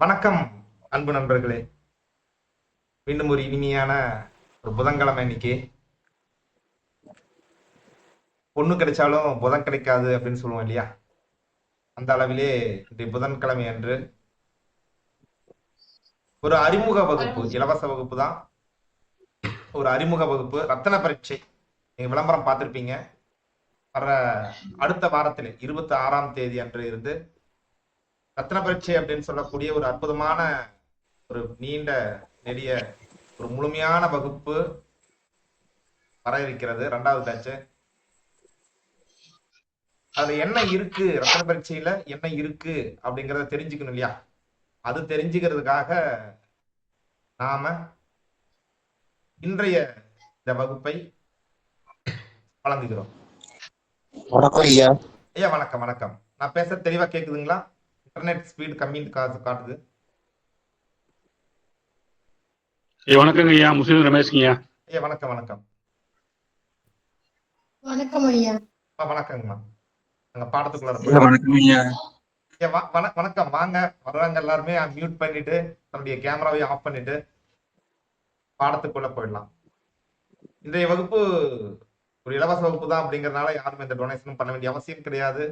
வணக்கம் அன்பு நண்பர்களே. மீண்டும் ஒரு இனிமையான ஒரு புதன்கிழமை இன்னைக்கு. பொண்ணு கிடைச்சாலும் புதன் கிடைக்காது அப்படின்னு சொல்லுவோம் இல்லையா? அந்த அளவிலே இன்றைய புதன்கிழமை அன்று ஒரு அறிமுக வகுப்பு, இலவச வகுப்பு தான். ஒரு அறிமுக வகுப்பு, ரத்தன பரீட்சை. நீங்க விளம்பரம் பார்த்திருப்பீங்க. வர அடுத்த வாரத்திலே 26ஆம் தேதி அன்று இருந்து ரத்தன பரீட்சை அப்படின்னு சொல்லக்கூடிய ஒரு அற்புதமான ஒரு நீண்ட நெடிய ஒரு முழுமையான வகுப்பு வர இருக்கிறது. 2வது பேட்ச். அதுல என்ன இருக்கு, ரத்தன பரீட்சையில என்ன இருக்கு அப்படிங்கறத தெரிஞ்சுக்கணும் இல்லையா? அது தெரிஞ்சுக்கிறதுக்காக நாம இன்றைய இந்த வகுப்பை வழங்குகிறோம். வணக்கம் ஐயா. ஐயா வணக்கம். வணக்கம். நான் பேச தெளிவா கேக்குதுங்களா? இன்டர்நெட் ஸ்பீடு கம்மின்னு காட்டுது. வணக்கங்க ஐயா, முஸ்லீம் ரமேஷ்ங்கய்யா. ஐயா வணக்கம். வணக்கம். வணக்கம் ஐயா. வணக்கங்கம்மா. நாங்க பாடத்துக்குள்ள வணக்கம் ஐயா. வணக்கம். வாங்க. வர்றவங்க எல்லாருமே மியூட் பண்ணிட்டு தன்னுடைய கேமராவை ஆஃப் பண்ணிட்டு பாடத்துக்குள்ள போயிடலாம். இன்றைய வகுப்பு ஒரு இலவச வகுப்பு தான் அப்படிங்கறதுனால யாரும் எந்த டொனேஷனும் பண்ண வேண்டிய அவசியம் கிடையாது.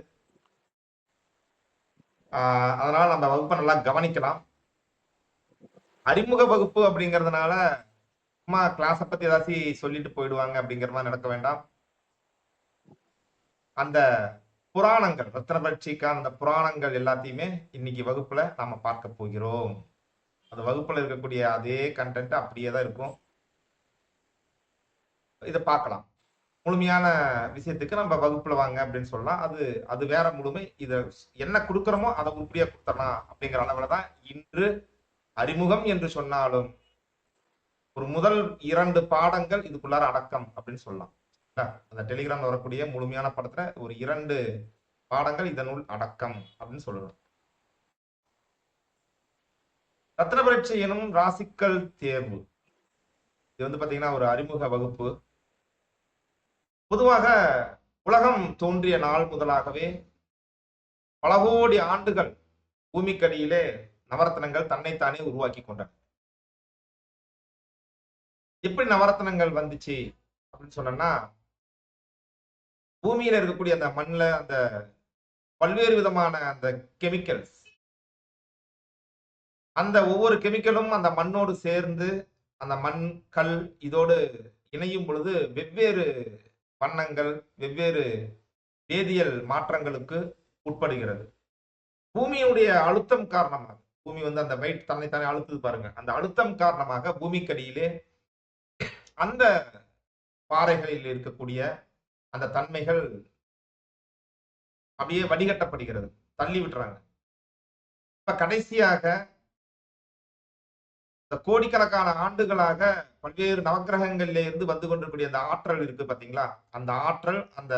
அதனால நம்ம வகுப்பை நல்லா கவனிக்கலாம். அறிமுக வகுப்பு அப்படிங்கறதுனால சும்மா கிளாஸ பத்தி ஏதாச்சும் சொல்லிட்டு போயிடுவாங்க அப்படிங்கிற மாதிரி நடக்க வேண்டாம். அந்த புராணங்கள், ரத்தன பரீட்சைக்கான அந்த புராணங்கள் எல்லாத்தையுமே இன்னைக்கு வகுப்புல நாம பார்க்க போகிறோம். அந்த வகுப்புல இருக்கக்கூடிய அதே கண்டென்ட் அப்படியே தான் இருக்கும். இதை பார்க்கலாம். முழுமையான விஷயத்துக்கு நம்ம வகுப்புல வாங்க அப்படின்னு சொல்லலாம். அது வேற முழுமை. இத என்ன கொடுக்கறோமோ அதை உருப்படியா கொடுத்தரலாம் அப்படிங்கிற அளவுல தான் இன்று அறிமுகம் என்று சொன்னாலும் ஒரு முதல் 2 பாடங்கள் இதுக்குள்ளார அடக்கம் அப்படின்னு சொல்லலாம். அந்த டெலிகிராம்ல வரக்கூடிய முழுமையான படத்துல ஒரு 2 பாடங்கள் இதனுள் அடக்கம் அப்படின்னு சொல்லலாம். ரத்ன பரீட்சை எனும் ராசிக்கல் தேர்வு, இது வந்து பாத்தீங்கன்னா ஒரு அறிமுக வகுப்பு. பொதுவாக உலகம் தோன்றிய நாள் முதலாகவே பல கோடி ஆண்டுகள் பூமிக்கடியிலே நவரத்னங்கள் தன்னைத்தானே உருவாக்கி கொண்டன. எப்படி நவரத்னங்கள் வந்துச்சு அப்படின்னு சொன்னா, பூமியில இருக்கக்கூடிய அந்த மண்ணுல அந்த பல்வேறு விதமான அந்த கெமிக்கல்ஸ், அந்த ஒவ்வொரு கெமிக்கலும் அந்த மண்ணோடு சேர்ந்து அந்த மண் கல் இதோடு இணையும் பொழுது வெவ்வேறு வண்ணங்கள், வெவ்வேறு வேதியியல் மாற்றங்களுக்கு உட்படுகிறது. பூமியுடைய அழுத்தம் காரணமாக, பூமி வந்து அந்த வெயிட் தன்னைத்தானே அழுத்துது பாருங்க, அந்த அழுத்தம் காரணமாக பூமிக்கடியிலே அந்த பாறைகளில் இருக்கக்கூடிய அந்த தன்மைகள் அப்படியே வடிகட்டப்படுகிறது, தள்ளி விட்டுறாங்க. இப்ப கடைசியாக இந்த கோடிக்கணக்கான ஆண்டுகளாக பல்வேறு நவக்கிரகங்கள்ல இருந்து வந்து கொண்டிருக்கூடிய அந்த ஆற்றல் இருக்கு பாத்தீங்களா? அந்த ஆற்றல் அந்த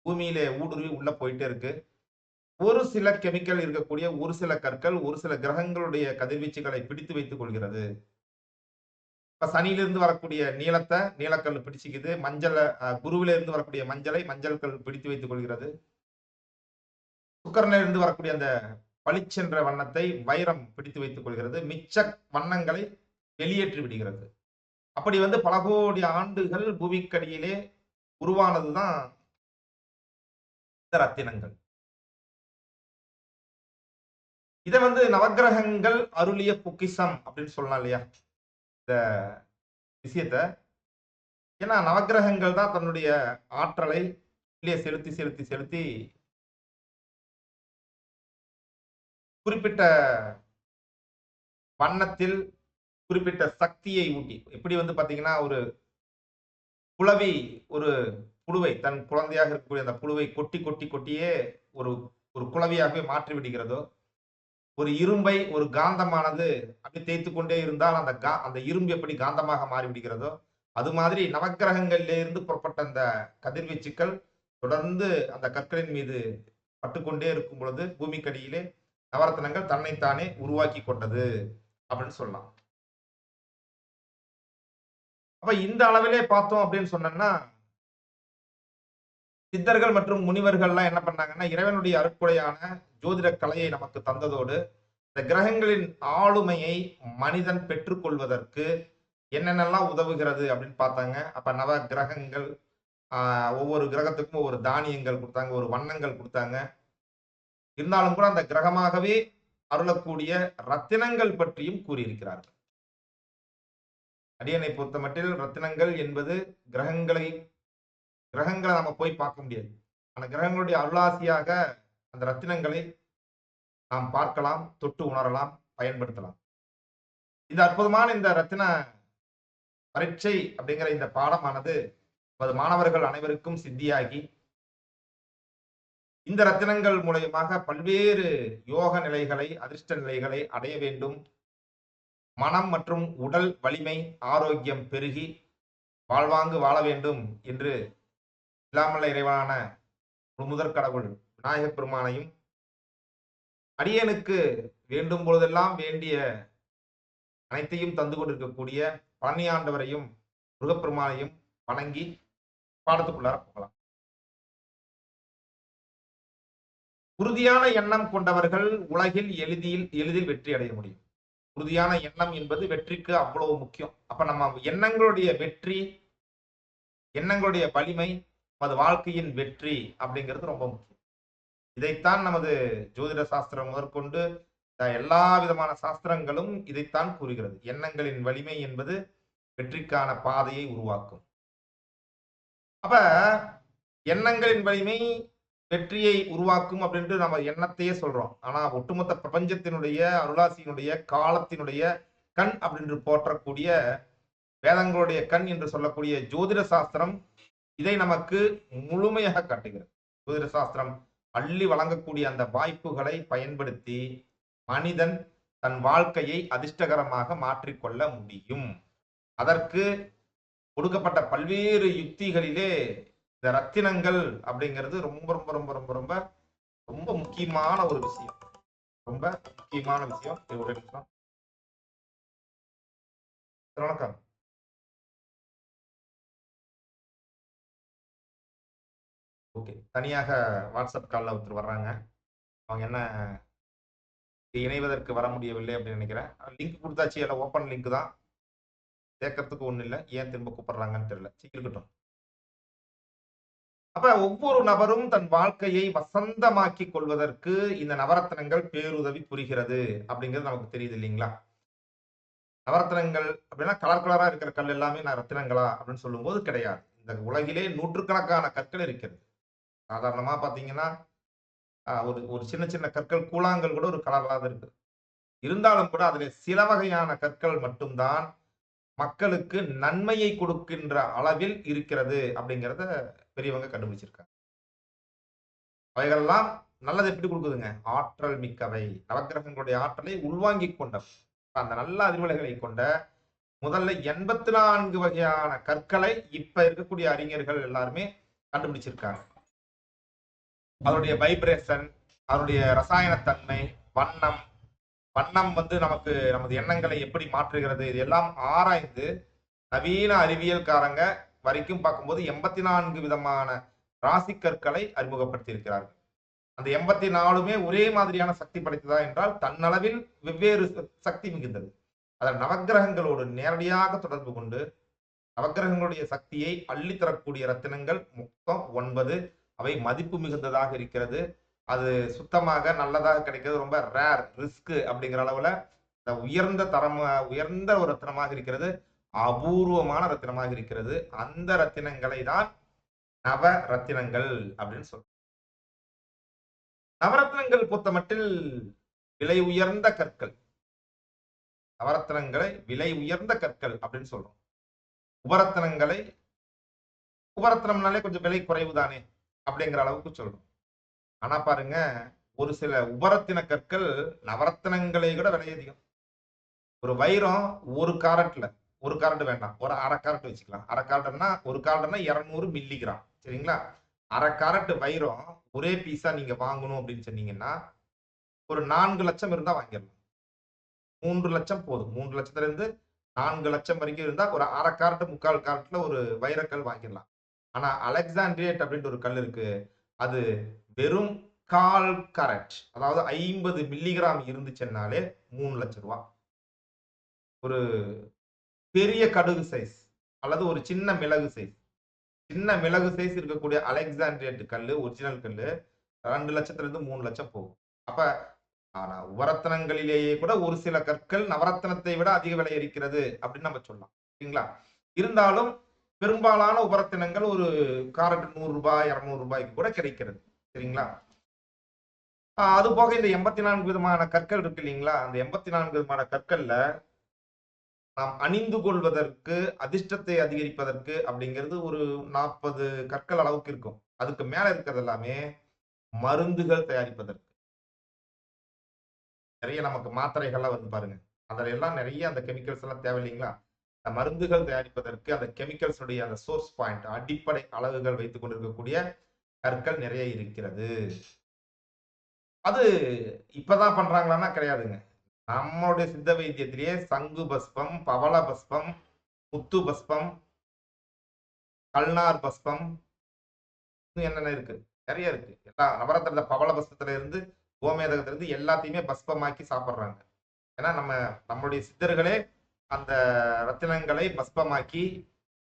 பூமியிலே ஊடுருவி உள்ள போயிட்டே இருக்கு. ஒரு சில கெமிக்கல் இருக்கக்கூடிய ஒரு சில கற்கள் ஒரு சில கிரகங்களுடைய கதிர்வீச்சுகளை பிடித்து வைத்துக் கொள்கிறது. இப்ப சனியிலிருந்து வரக்கூடிய நீலத்தை நீலக்கல் பிடிச்சுக்குது. மஞ்சளை குருவில இருந்து வரக்கூடிய மஞ்சளை மஞ்சள் கல் பிடித்து வைத்துக் கொள்கிறது. சுக்கரனில இருந்து வரக்கூடிய அந்த பளிச்சென்ற வண்ணத்தை வைரம் பிடித்து வைத்துக் கொள்கிறது. மிச்ச வண்ணங்களை வெளியேற்றி விடுகிறது. அப்படி வந்து பல கோடி ஆண்டுகள் பூமிக்கடியிலே உருவானதுதான் இந்த ரத்தினங்கள். இதை வந்து நவக்கிரகங்கள் அருளிய பொக்கிஷம் அப்படின்னு சொல்லலாம் இல்லையா இந்த விஷயத்த? ஏன்னா நவக்கிரகங்கள் தான் தன்னுடைய ஆற்றலை செலுத்தி செலுத்தி செலுத்தி குறிப்பிட்ட வண்ணத்தில் குறிப்பிட்ட சக்தியை ஊட்டி, எப்படி வந்து பாத்தீங்கன்னா ஒரு புலவி ஒரு புழுவை தன் குழந்தையாக இருக்கக்கூடிய அந்த புழுவை கொட்டி கொட்டி கொட்டியே ஒரு ஒரு குளவியாகவே மாற்றி விடுகிறதோ, ஒரு இரும்பை ஒரு காந்தமானது அப்படி தேய்த்து கொண்டே இருந்தால் அந்த இரும்பு எப்படி காந்தமாக மாறிவிடுகிறதோ, அது மாதிரி நவக்கிரகங்களிலே இருந்து புறப்பட்ட அந்த கதிர்வீச்சுக்கள் தொடர்ந்து அந்த கற்களின் மீது பட்டுக்கொண்டே இருக்கும் பொழுது பூமிக்கடியிலே நவரத்னங்கள் தன்னைத்தானே உருவாக்கி கொண்டது அப்படின்னு சொல்லலாம். அப்ப இந்த அளவிலே பார்த்தோம் அப்படின்னு சொன்னோம்னா, சித்தர்கள் மற்றும் முனிவர்கள் எல்லாம் என்ன பண்ணாங்கன்னா, இறைவனுடைய அருட்கொடையான ஜோதிட கலையை நமக்கு தந்ததோடு இந்த கிரகங்களின் ஆளுமையை மனிதன் பெற்றுக்கொள்வதற்கு என்னென்னலாம் உதவுகிறது அப்படின்னு பார்த்தாங்க. அப்ப நவ கிரகங்கள், ஒவ்வொரு கிரகத்துக்கும் ஒவ்வொரு தானியங்கள் கொடுத்தாங்க, ஒரு வண்ணங்கள் கொடுத்தாங்க. இருந்தாலும் கூட அந்த கிரகமாகவே அருளக்கூடிய ரத்தினங்கள் பற்றியும் கூறியிருக்கிறார்கள். அடியனை பொறுத்தமட்டில் ரத்தினங்கள் என்பது கிரகங்களை நாம போய் பார்க்க முடியாது. அந்த கிரகங்களுடைய அருளாசியாக அந்த ரத்தினங்களை நாம் பார்க்கலாம், தொட்டு உணரலாம், பயன்படுத்தலாம். இந்த அற்புதமான இந்த ரத்தின பரீட்சை அப்படிங்கிற இந்த பாடமானது நமது மாணவர்கள் அனைவருக்கும் சித்தியாகி இந்த ரத்தினங்கள் மூலயமாக பல்வேறு யோக நிலைகளை, அதிர்ஷ்ட நிலைகளை அடைய வேண்டும். மனம் மற்றும் உடல் வலிமை, ஆரோக்கியம் பெருகி வாழ்வாங்கு வாழ வேண்டும் என்று இல்லாமல்ல இறைவனான முதற் கடவுள் விநாயகப் பெருமானையும், அடியனுக்கு வேண்டும் பொழுதெல்லாம் வேண்டிய அனைத்தையும் தந்து கொண்டிருக்கக்கூடிய பழனி ஆண்டவரையும் முருகப்பெருமானையும் வணங்கி பாடத்துக்குள்ளார போகலாம். உறுதியான எண்ணம் கொண்டவர்கள் உலகில் எளிதில் வெற்றி அடைய முடியும். உறுதியான எண்ணம் என்பது வெற்றிக்கு அவ்வளவு முக்கியம். அப்ப நம்ம எண்ணங்களுடைய வெற்றி, எண்ணங்களுடைய வலிமை, நமது வாழ்க்கையின் வெற்றி அப்படிங்கிறது ரொம்ப முக்கியம். இதைத்தான் நமது ஜோதிட சாஸ்திரம் முதற்கொண்டு எல்லா விதமான சாஸ்திரங்களும் இதைத்தான் கூறுகிறது. எண்ணங்களின் வலிமை என்பது வெற்றிக்கான பாதையை உருவாக்கும். அப்ப எண்ணங்களின் வலிமை வெற்றியை உருவாக்கும் அப்படின்ட்டு நம்ம எண்ணத்தையே சொல்றோம். ஆனா ஒட்டுமொத்த பிரபஞ்சத்தினுடைய அருளாசியினுடைய காலத்தினுடைய கண் அப்படின்னு போற்றக்கூடிய வேதங்களுடைய கண் என்று சொல்லக்கூடிய ஜோதிட சாஸ்திரம் இதை நமக்கு முழுமையாக காட்டுகிறது. ஜோதிட சாஸ்திரம் அள்ளி வழங்கக்கூடிய அந்த வாய்ப்புகளை பயன்படுத்தி மனிதன் தன் வாழ்க்கையை அதிர்ஷ்டகரமாக மாற்றிக்கொள்ள முடியும். அதற்கு கொடுக்கப்பட்ட பல்வேறு யுக்திகளிலே இந்த ரத்தினங்கள் அப்படிங்கிறது ரொம்ப ரொம்ப ரொம்ப ரொம்ப ரொம்ப ரொம்ப முக்கியமான ஒரு விஷயம். ரொம்ப முக்கியமான விஷயம். ஒரு நிமிஷம். வணக்கம். ஓகே, தனியாக வாட்ஸ்அப் காலில் ஒருத்தர் வர்றாங்க. அவங்க என்ன இணைவதற்கு வர முடியவில்லை அப்படின்னு நினைக்கிறேன். லிங்க் கொடுத்தாச்சு, எல்லாம் ஓப்பன் லிங்க் தான், சேர்க்கறதுக்கு ஒன்றும் இல்லை. ஏன் திரும்ப கூப்பிடுறாங்கன்னு தெரியல. இருக்கட்டும். அப்ப ஒவ்வொரு நபரும் தன் வாழ்க்கையை வசந்தமாக்கி கொள்வதற்கு இந்த நவரத்னங்கள் பேருதவி புரிகிறது அப்படிங்கிறது நமக்கு தெரியுது இல்லைங்களா? நவரத்னங்கள் அப்படின்னா கலர் கலரா இருக்கிற கல் எல்லாமே நான் ரத்தினங்களா அப்படின்னு சொல்லும் போது கிடையாது. இந்த உலகிலே நூற்றுக்கணக்கான கற்கள் இருக்கிறது. சாதாரணமா பாத்தீங்கன்னா ஒரு சின்ன சின்ன கற்கள், கூழாங்கல் கூட ஒரு கலர்ல இருக்கு. இருந்தாலும் கூட அதுல சில வகையான கற்கள் மட்டும்தான் மக்களுக்கு நன்மையை கொடுக்கின்ற அளவில் இருக்கிறது அப்படிங்கிறத பெரியவங்க கண்டுபிடிச்சிருக்காங்க. அவைகளெல்லாம் நல்லது எப்படி கொடுக்குதுங்க? ஆற்றல் மிக்கவை. நவக்கிரகங்களுடைய ஆற்றலை உள்வாங்கிக் கொண்டவை. அந்த நல்ல அதிர்வலைகளை கொண்ட முதல்ல 84 வகையான கற்களை இப்ப இருக்கக்கூடிய அறிஞர்கள் எல்லாருமே கண்டுபிடிச்சிருக்காங்க. அதனுடைய வைப்ரேஷன், அதனுடைய ரசாயனத்தன்மை, வண்ணம் நமது எண்ணங்களை எப்படி மாற்றுகிறது, இது எல்லாம் ஆராய்ந்து நவீன அறிவியல்காரங்க வரைக்கும் பார்க்கும்போது 84 விதமான ராசி கற்களை அறிமுகப்படுத்தி இருக்கிறார்கள். அந்த 84மே ஒரே மாதிரியான சக்தி படைத்ததா என்றால் தன்னளவில் வெவ்வேறு சக்தி மிகுந்தது. அதில் நவக்கிரகங்களோடு நேரடியாக தொடர்பு கொண்டு நவக்கிரகங்களுடைய சக்தியை அள்ளித்தரக்கூடிய ரத்தினங்கள் மொத்தம் 9. அவை மதிப்பு மிகுந்ததாக இருக்கிறது. அது சுத்தமாக நல்லதாக கிடைக்கிறது. ரொம்ப ரேர், ரிஸ்க் அப்படிங்கிற அளவுல உயர்ந்த ஒரு ரத்தினமாக இருக்கிறது. அபூர்வமான ரத்தினமாக இருக்கிறது. அந்த ரத்தினங்களை தான் நவ ரத்தினங்கள் அப்படின்னு சொல்றோம். நவரத்னங்கள் பொறுத்தமட்டில் விலை உயர்ந்த கற்கள். நவரத்னங்களை விலை உயர்ந்த கற்கள் அப்படின்னு சொல்றோம். உபரத்னம்னாலே கொஞ்சம் விலை குறைவு தானே அப்படிங்கிற அளவுக்கு சொல்றோம். ஆனா பாருங்க, ஒரு சில உபரத்தின கற்கள் நவரத்னங்களை விட விலை அதிகம். ஒரு வைரம் ஒரு காரட் வேண்டாம், ஒரு அரை காரட் வச்சுக்கலாம். அரை காரட்னா ஒரு காரட்னா 200 மில்லிகிராம். சரிங்களா? அரை காரட் வைரம் ஒரே பீஸா நீங்க வாங்கணும் அப்படின்னு சொன்னீங்கன்னா ஒரு 4 லட்சம் இருந்தா வாங்கிடலாம். 3 லட்சம் போதும். 3 லட்சத்துல இருந்து 4 லட்சம் வரைக்கும் இருந்தா ஒரு அரை காரட், 3/4 காரட்ல ஒரு வைரக்கல் வாங்கிடலாம். ஆனா அலெக்சாண்ட்ரியேட் அப்படின்ற ஒரு கல் இருக்கு. அது வெறும் 1/4 கேரட், அதாவது 50 மில்லிகிராம் இருந்துச்சுன்னாலே 3 லட்சம் ரூபாய். ஒரு பெரிய கடுகு சைஸ் அல்லது ஒரு சின்ன மிளகு சைஸ், சின்ன மிளகு சைஸ் இருக்கக்கூடிய அலெக்சாண்ட்ரியேட் கல்லு, ஒரிஜினல் கல்லு 2 லட்சத்திலிருந்து 3 லட்சம் போகும். அப்ப ஆனா உபரத்தினங்களிலேயே கூட ஒரு சில கற்கள் நவரத்தினத்தை விட அதிக விலை இருக்கிறது அப்படின்னு நம்ம சொல்லலாம். சரிங்களா? இருந்தாலும் பெரும்பாலான உபரத்தினங்கள் ஒரு காரட் ரூ. 100 ரூ. 200 கூட கிடைக்கிறது. சரிங்களா? அது போக இந்த 84 விதமான கற்கள் இருக்கு இல்லைங்களா? அந்த 84 விதமான கற்கள்ல நாம் அணிந்து கொள்வதற்கு, அதிர்ஷ்டத்தை அதிகரிப்பதற்கு அப்படிங்கிறது ஒரு 40 கற்கள் அளவுக்கு இருக்கும். அதுக்கு மேல இருக்கிறது எல்லாமே மருந்துகள் தயாரிப்பதற்கு. நிறைய நமக்கு மாத்திரைகள்லாம் வருது பாருங்க. அதுல எல்லாம் நிறைய அந்த கெமிக்கல்ஸ் எல்லாம் தேவை இல்லைங்களா? அந்த மருந்துகள் தயாரிப்பதற்கு அந்த கெமிக்கல்ஸ் உடைய அந்த சோர்ஸ் பாயிண்ட், அடிப்படை அலகுகள் வைத்துக் கொண்டிருக்கக்கூடிய கற்கள் நிறைய இருக்கிறது. அது இப்பதான் பண்றாங்களான்னா கிடையாதுங்க. நம்மளுடைய சித்த வைத்தியத்திலேயே சங்கு பஸ்பம், பவள பஸ்பம், முத்து பஸ்பம், கல்நார் பஸ்பம், இன்னும் என்னென்ன இருக்கு? நிறைய இருக்கு. எல்லா நவரத்தின பவள பஸ்பத்துல இருந்து, கோமேதகத்துல இருந்து எல்லாத்தையுமே பஸ்பமாக்கி சாப்பிடுறாங்க. ஏன்னா நம்மளுடைய சித்தர்களே அந்த ரத்தினங்களை பஸ்பமாக்கி,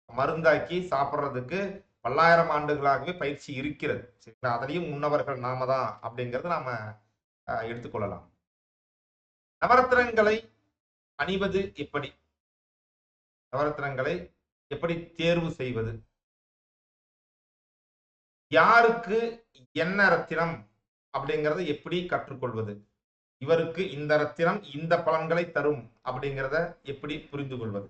மருந்தாக்கி சாப்பிடுறதுக்கு பல்லாயிரம் ஆண்டுகளாகவே பயிற்சி இருக்கிறது. சரிங்களா? அதுலயும் முன்னவர்கள் நாம தான் அப்படிங்கறத நாம எடுத்துக்கொள்ளலாம். நவரத்தினங்களை அணிவது எப்படி? நவரத்தினங்களை எப்படி தேர்வு செய்வது? யாருக்கு என்ன ரத்தினம் அப்படிங்கறத எப்படி கற்றுக்கொள்வது? இவருக்கு இந்த ரத்தினம் இந்த பலன்களை தரும் அப்படிங்கறத எப்படி புரிந்து கொள்வது?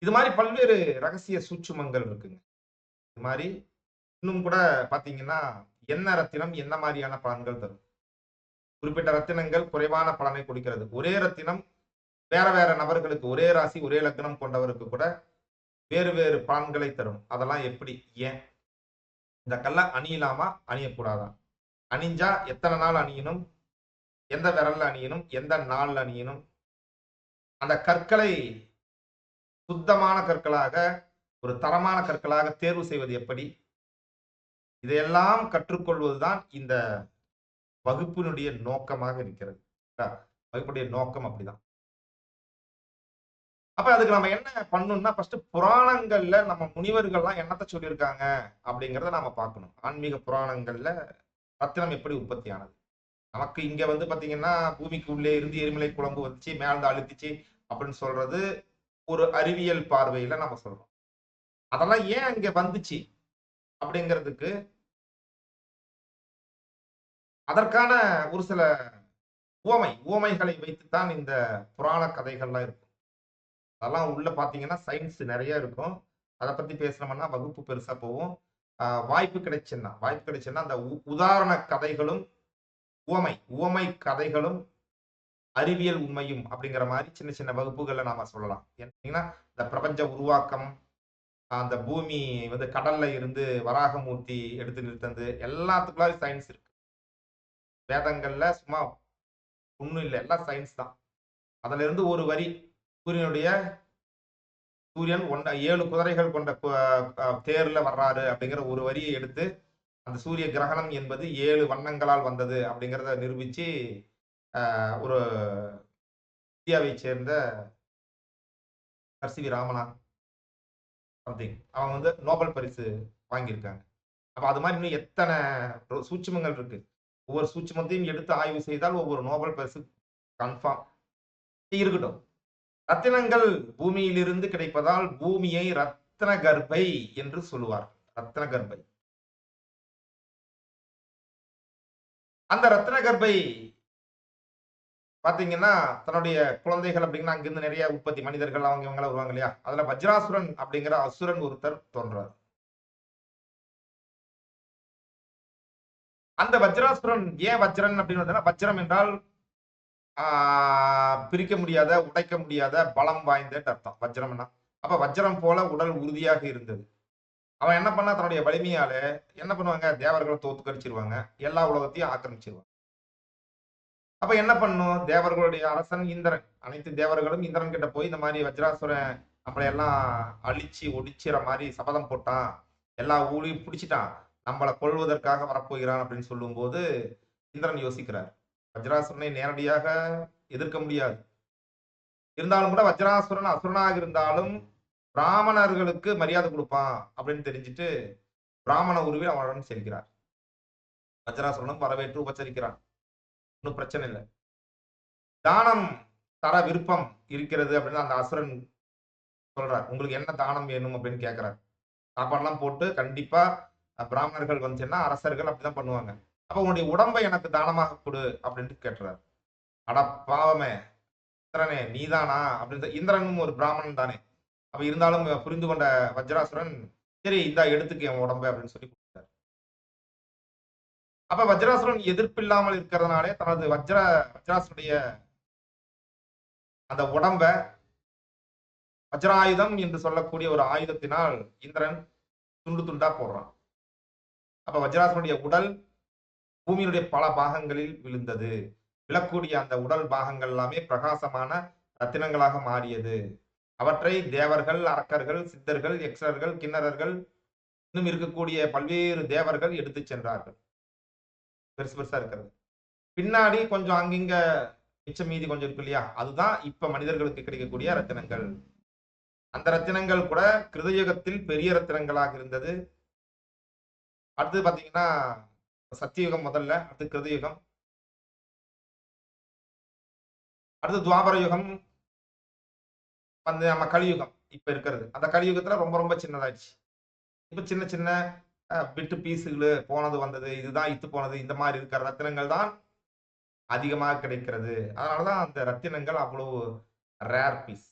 இது மாதிரி பல்வேறு ரகசிய சூட்சுமங்கள் இருக்குங்க. இது மாதிரி இன்னும் கூட பாத்தீங்கன்னா, என்ன ரத்தினம் என்ன மாதிரியான பலன்கள் தரும்? குறிப்பிட்ட ரத்தினங்கள் குறைவான பலனை கொடுக்கிறது. ஒரே ரத்தினம் வேற வேற நபர்களுக்கு, ஒரே ராசி ஒரே லக்னம் கொண்டவருக்கு கூட வேறு வேறு பலன்களை தரும். அதெல்லாம் எப்படி? ஏன்? இந்த கல்ல அணியலாமா அணியக்கூடாதா? அணிஞ்சா எத்தனை நாள் அணியணும்? எந்த விரல்ல அணியணும்? எந்த நாள்ல அணியணும்? அந்த கற்களை சுத்தமான கற்களாக, ஒரு தரமான கற்களாக தேர்வு செய்வது எப்படி? இதையெல்லாம் கற்றுக்கொள்வதுதான் இந்த வகுப்பினுடைய நோக்கமாக இருக்கிறது. வகுப்புடைய நோக்கம் அப்படிதான். அப்ப அதுக்கு நம்ம என்ன பண்ணணும்னா, ஃபர்ஸ்ட் புராணங்கள்ல நம்ம முனிவர்கள்லாம் என்னத்த சொல்லியிருக்காங்க அப்படிங்கிறத நாம பார்க்கணும். ஆன்மீக புராணங்கள்ல ரத்தினம் எப்படி உற்பத்தி ஆனது? நமக்கு இங்க வந்து பாத்தீங்கன்னா, பூமிக்கு உள்ளே இருந்து எரிமலை குழம்பு வந்துச்சு, மேல அழுத்திச்சு அப்படின்னு சொல்றது ஒரு அறிவியல் பார்வையில நம்ம சொல்றோம். அதெல்லாம் ஏன் அங்க வந்துச்சு அப்படிங்கிறதுக்கு அதற்கான ஒரு சில உவமைகளை வைத்துத்தான் இந்த புராண கதைகள்லாம் இருக்கும். அதெல்லாம் உள்ள பாத்தீங்கன்னா சயின்ஸ் நிறைய இருக்கும். அதை பத்தி பேசணும்னா வகுப்பு பெருசா போகும். வாய்ப்பு கிடைச்சுன்னா அந்த உதாரண கதைகளும் உவமை கதைகளும் அறிவியல் உண்மையும் அப்படிங்கிற மாதிரி சின்ன சின்ன வகுப்புகள்ல நாம சொல்லலாம். ஏன்னா இந்த பிரபஞ்ச உருவாக்கம், அந்த பூமி வந்து கடல்ல இருந்து வராகமூர்த்தி எடுத்து நிறுத்தது எல்லாத்துக்குள்ளாரும் சயின்ஸ் இருக்கு. வேதங்கள்ல சும்மா ஒண்ணும் இல்லை, எல்லாம் சயின்ஸ் தான். அதுல இருந்து ஒரு வரி சூரியன் 7 குதிரைகள் கொண்ட தேர்ல வர்றாரு அப்படிங்கிற ஒரு வரியை எடுத்து அந்த சூரிய கிரகணம் என்பது 7 வண்ணங்களால் வந்தது அப்படிங்கிறத நிரூபிச்சு ஒரு இந்தியாவை சேர்ந்த சி.வி. ராமனா சம்திங் அவங்க வந்து நோபல் பரிசு வாங்கியிருக்காங்க. அப்ப அது மாதிரி இன்னும் எத்தனை சூட்சுமங்கள் இருக்கு. ஒவ்வொரு சூட்சுமத்தையும் எடுத்து ஆய்வு செய்தால் ஒவ்வொரு நோபல் பரிசு கன்ஃபார்ம் இருக்கட்டும். ரத்தினங்கள் பூமியிலிருந்து கிடைப்பதால் பூமியை ரத்ன கர்ப்பை என்று சொல்லுவார். ரத்ன கர்ப்பை. அந்த ரத்ன கர்ப்பை பாத்தீங்கன்னா தன்னுடைய குழந்தைகள் அப்படிங்கன்னா அங்கிருந்து நிறைய உற்பத்தி மனிதர்கள் அவங்க இவங்க வருவாங்க இல்லையா? அதுல வஜ்ராசுரன் அப்படிங்கிற அசுரன் ஒருத்தர் தோன்றார். அந்த வஜ்ராசுரன் ஏன் வஜ்ரன் அப்படின்னு வஜ்ரம் என்றால் பிரிக்க முடியாத, உடைக்க முடியாத பலம் வாய்ந்த அர்த்தம் வஜ்ரம்னா. அப்ப வஜ்ரம் போல உடல் உறுதியாக இருந்தது. அவன் என்ன பண்ணா தன்னுடைய வலிமையால என்ன பண்ணுவாங்க? தேவர்களை தோத்துக்கடிச்சிருவாங்க, எல்லா உலகத்தையும் ஆக்கிரமிச்சிருவாங்க. அப்ப என்ன பண்ணும்? தேவர்களுடைய அரசன் இந்திரன், அனைத்து தேவர்களும் இந்திரன் கிட்ட போய் இந்த மாதிரி வஜ்ராசுரன் நம்மளை எல்லாம் அழிச்சு ஒடிச்சிற மாதிரி சபதம் போட்டான், எல்லா ஊழையும் பிடிச்சிட்டான், நம்மளை கொல்வதற்காக வரப்போகிறான் அப்படின்னு சொல்லும்போது இந்திரன் யோசிக்கிறார். வஜ்ராசுரனை நேரடியாக எதிர்க்க முடியாது. இருந்தாலும் கூட வஜ்ராசுரன் அசுரனாக இருந்தாலும் பிராமணர்களுக்கு மரியாதை கொடுப்பான் அப்படின்னு தெரிஞ்சுட்டு பிராமண உருவில் அவனுடன் செல்கிறார். வஜ்ராசுரனும் வரவேற்று உபச்சரிக்கிறான். ஒன்றும் பிரச்சனை இல்லை. தானம் தர விருப்பம் இருக்கிறது அப்படின்னு அந்த அசுரன் சொல்றார். உங்களுக்கு என்ன தானம் வேணும் அப்படின்னு கேட்கிறார். சாப்பாடுலாம் போட்டு கண்டிப்பா பிராமணர்கள் வந்துச்சுன்னா அரசர்கள் அப்படிதான் பண்ணுவாங்க. அப்ப உன்னுடைய உடம்பை எனக்கு தானமாக கொடு அப்படின்ட்டு கேட்டுறாரு. அட பாவமே இந்திரனே நீதானா அப்படின்னு. இந்திரனும் ஒரு பிராமணன் தானே. அப்ப இருந்தாலும் புரிந்து கொண்ட வஜ்ராசுரன் சரி இந்தா எடுத்துக்க என் உடம்பை அப்படின்னு சொல்லி கொடுத்தாரு. அப்ப வஜ்ராசுரன் எதிர்ப்பு இல்லாமல் இருக்கிறதுனாலே தனது வஜ்ராசுடைய அந்த உடம்ப வஜ்ராயுதம் என்று சொல்லக்கூடிய ஒரு ஆயுதத்தினால் இந்திரன் துண்டு துண்டா போடுறான். அப்ப வஜ்ராசுரனுடைய உடல் பூமியினுடைய பல பாகங்களில் விழுந்தது. விழக்கூடிய அந்த உடல் பாகங்கள் எல்லாமே பிரகாசமான ரத்தினங்களாக மாறியது. அவற்றை தேவர்கள், அரக்கர்கள், சித்தர்கள், யக்ஷர்கள், கிண்ணறர்கள், இன்னும் இருக்கக்கூடிய பல்வேறு தேவர்கள் எடுத்து சென்றார்கள். பெருசு பெருசா இருக்கிறது. பின்னாடி கொஞ்சம் அங்கிங்க மிச்சம் மீதி கொஞ்சம் இருக்கு இல்லையா, அதுதான் இப்ப மனிதர்களுக்கு கிடைக்கக்கூடிய ரத்தினங்கள். அந்த ரத்தினங்கள் கூட கிருதயுகத்தில் பெரிய ரத்தினங்களாக இருந்தது. அடுத்து பாத்தீங்கன்னா சத்தியுகம் முதல்ல, அடுத்து கிருதயுகம், அடுத்து துவாபர யுகம், வந்து நம்ம கலியுகம் இப்ப இருக்கிறது. அந்த கலியுகத்துல ரொம்ப ரொம்ப சின்னதாச்சு. இப்ப சின்ன சின்ன பிட்டு பீஸுகளு போனது வந்தது, இதுதான் இத்து போனது, இந்த மாதிரி இருக்கிற ரத்தினங்கள் தான் அதிகமாக கிடைக்கிறது. அதனாலதான் அந்த ரத்தினங்கள் அவ்வளவு ரேர் பீஸ்.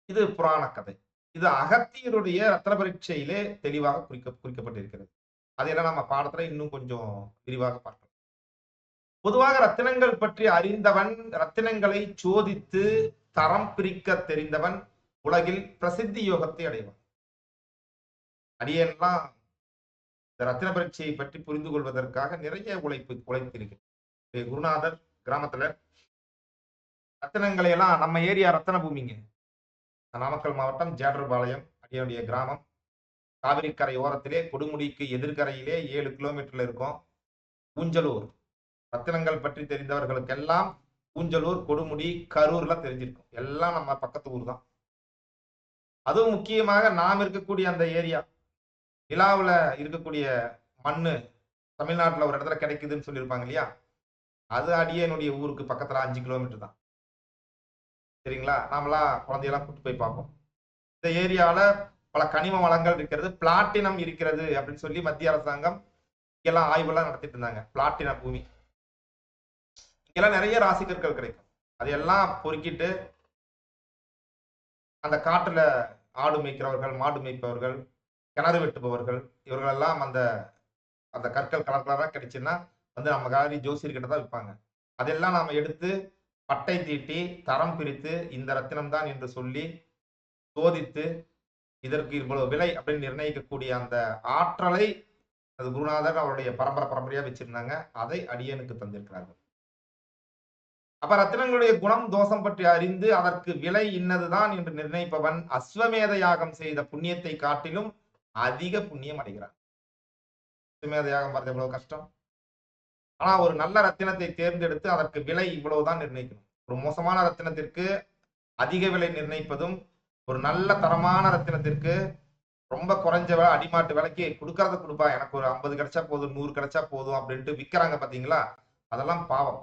இது புராண கதை. இது அகத்தியருடைய ரத்ன பரீட்சையிலே தெளிவாக குறிக்கப்பட்டிருக்கிறது. அதையெல்லாம் நம்ம பாடத்துல இன்னும் கொஞ்சம் விரிவாக பார்க்கலாம். பொதுவாக ரத்தினங்கள் பற்றி அறிந்தவன், ரத்தினங்களை சோதித்து தரம் பிரிக்க தெரிந்தவன் உலகில் பிரசித்தி யோகத்தை அடைவான். அடியெல்லாம் இந்த ரத்தின பரீட்சையை பற்றி புரிந்து கொள்வதற்காக நிறைய உழைத்திருக்கிறேன். குருநாதர் கிராமத்துல ரத்தினங்களை எல்லாம், நம்ம ஏரியா ரத்தன பூமிங்க, நாமக்கல் மாவட்டம் ஜேடர்பாளையம் அடியனுடைய கிராமம். காவிரி கரை ஓரத்திலே கொடுமுடிக்கு எதிர்கரையிலே 7 கிலோமீட்டர்ல இருக்கும் ஊஞ்சலூர். ரத்தினங்கள் பற்றி தெரிந்தவர்களுக்கெல்லாம் ஊஞ்சலூர், கொடுமுடி, கரூர்லாம் தெரிஞ்சிருக்கும். எல்லாம் நம்ம பக்கத்து ஊர் தான். அதுவும் முக்கியமாக நாம் இருக்கக்கூடிய அந்த ஏரியா, நிலாவுல இருக்கக்கூடிய மண்ணு தமிழ்நாட்டுல ஒரு இடத்துல கிடைக்குதுன்னு சொல்லியிருப்பாங்க இல்லையா, அது அடியனுடைய ஊருக்கு பக்கத்துல 5 கிலோமீட்டர் தான். சரிங்களா? நாமெல்லாம் குழந்தையெல்லாம் கூட்டு போய் பார்ப்போம். இந்த ஏரியாவில பல கனிம வளங்கள் இருக்கிறது, பிளாட்டினம் இருக்கிறது அப்படின்னு சொல்லி மத்திய அரசாங்கம் இங்கெல்லாம் ஆய்வெல்லாம் நடத்திட்டு இருந்தாங்க. பிளாட்டினம் பூமி, இங்கெல்லாம் நிறைய ராசி கற்கள் கிடைக்கும். அதையெல்லாம் பொறுக்கிட்டு அந்த காட்டுல ஆடு மேய்க்கிறவர்கள், மாடு மேய்ப்பவர்கள், கிணறு வெட்டுபவர்கள், இவர்களெல்லாம் அந்த அந்த கற்கள் கலர் கலரா கிடைச்சுன்னா வந்து நம்ம காரி ஜோசியர்கிட்ட தான் விற்பாங்க. அதெல்லாம் நாம எடுத்து பட்டை தீட்டி தரம் பிரித்து இந்த ரத்தினம் தான் என்று சொல்லி சோதித்து இதற்கு இவ்வளவு விலை அப்படின்னு நிர்ணயிக்கக்கூடிய அந்த ஆற்றலை அது குருநாதர் அவருடைய பரம்பரையா வச்சிருந்தாங்க. அதை அடியனுக்கு தந்திருக்கிறார்கள். அப்ப ரத்தினங்களுடைய குணம் தோஷம் பற்றி அறிந்து அதற்கு விலை இன்னதுதான் என்று நிர்ணயிப்பவன் அஸ்வமேத யாகம் செய்த புண்ணியத்தை காட்டிலும் அதிக புண்ணியம் அடைகிறான். அஸ்வமேத யாகம் பார்த்து எவ்வளவு கஷ்டம். ஆனா ஒரு நல்ல ரத்தினத்தை தேர்ந்தெடுத்து அதற்கு விலை இவ்வளவுதான் நிர்ணயிக்கணும். ஒரு மோசமான ரத்தினத்திற்கு அதிக விலை நிர்ணயிப்பதும், ஒரு நல்ல தரமான ரத்தினத்திற்கு ரொம்ப குறைஞ்ச அடிமாட்டு விலைக்கு கொடுக்கறத கொடுப்பா, எனக்கு ஒரு 50 கிடைச்சா போதும், 100 கிடைச்சா போதும் அப்படின்ட்டு விற்கிறாங்க பாத்தீங்களா, அதெல்லாம் பாவம்.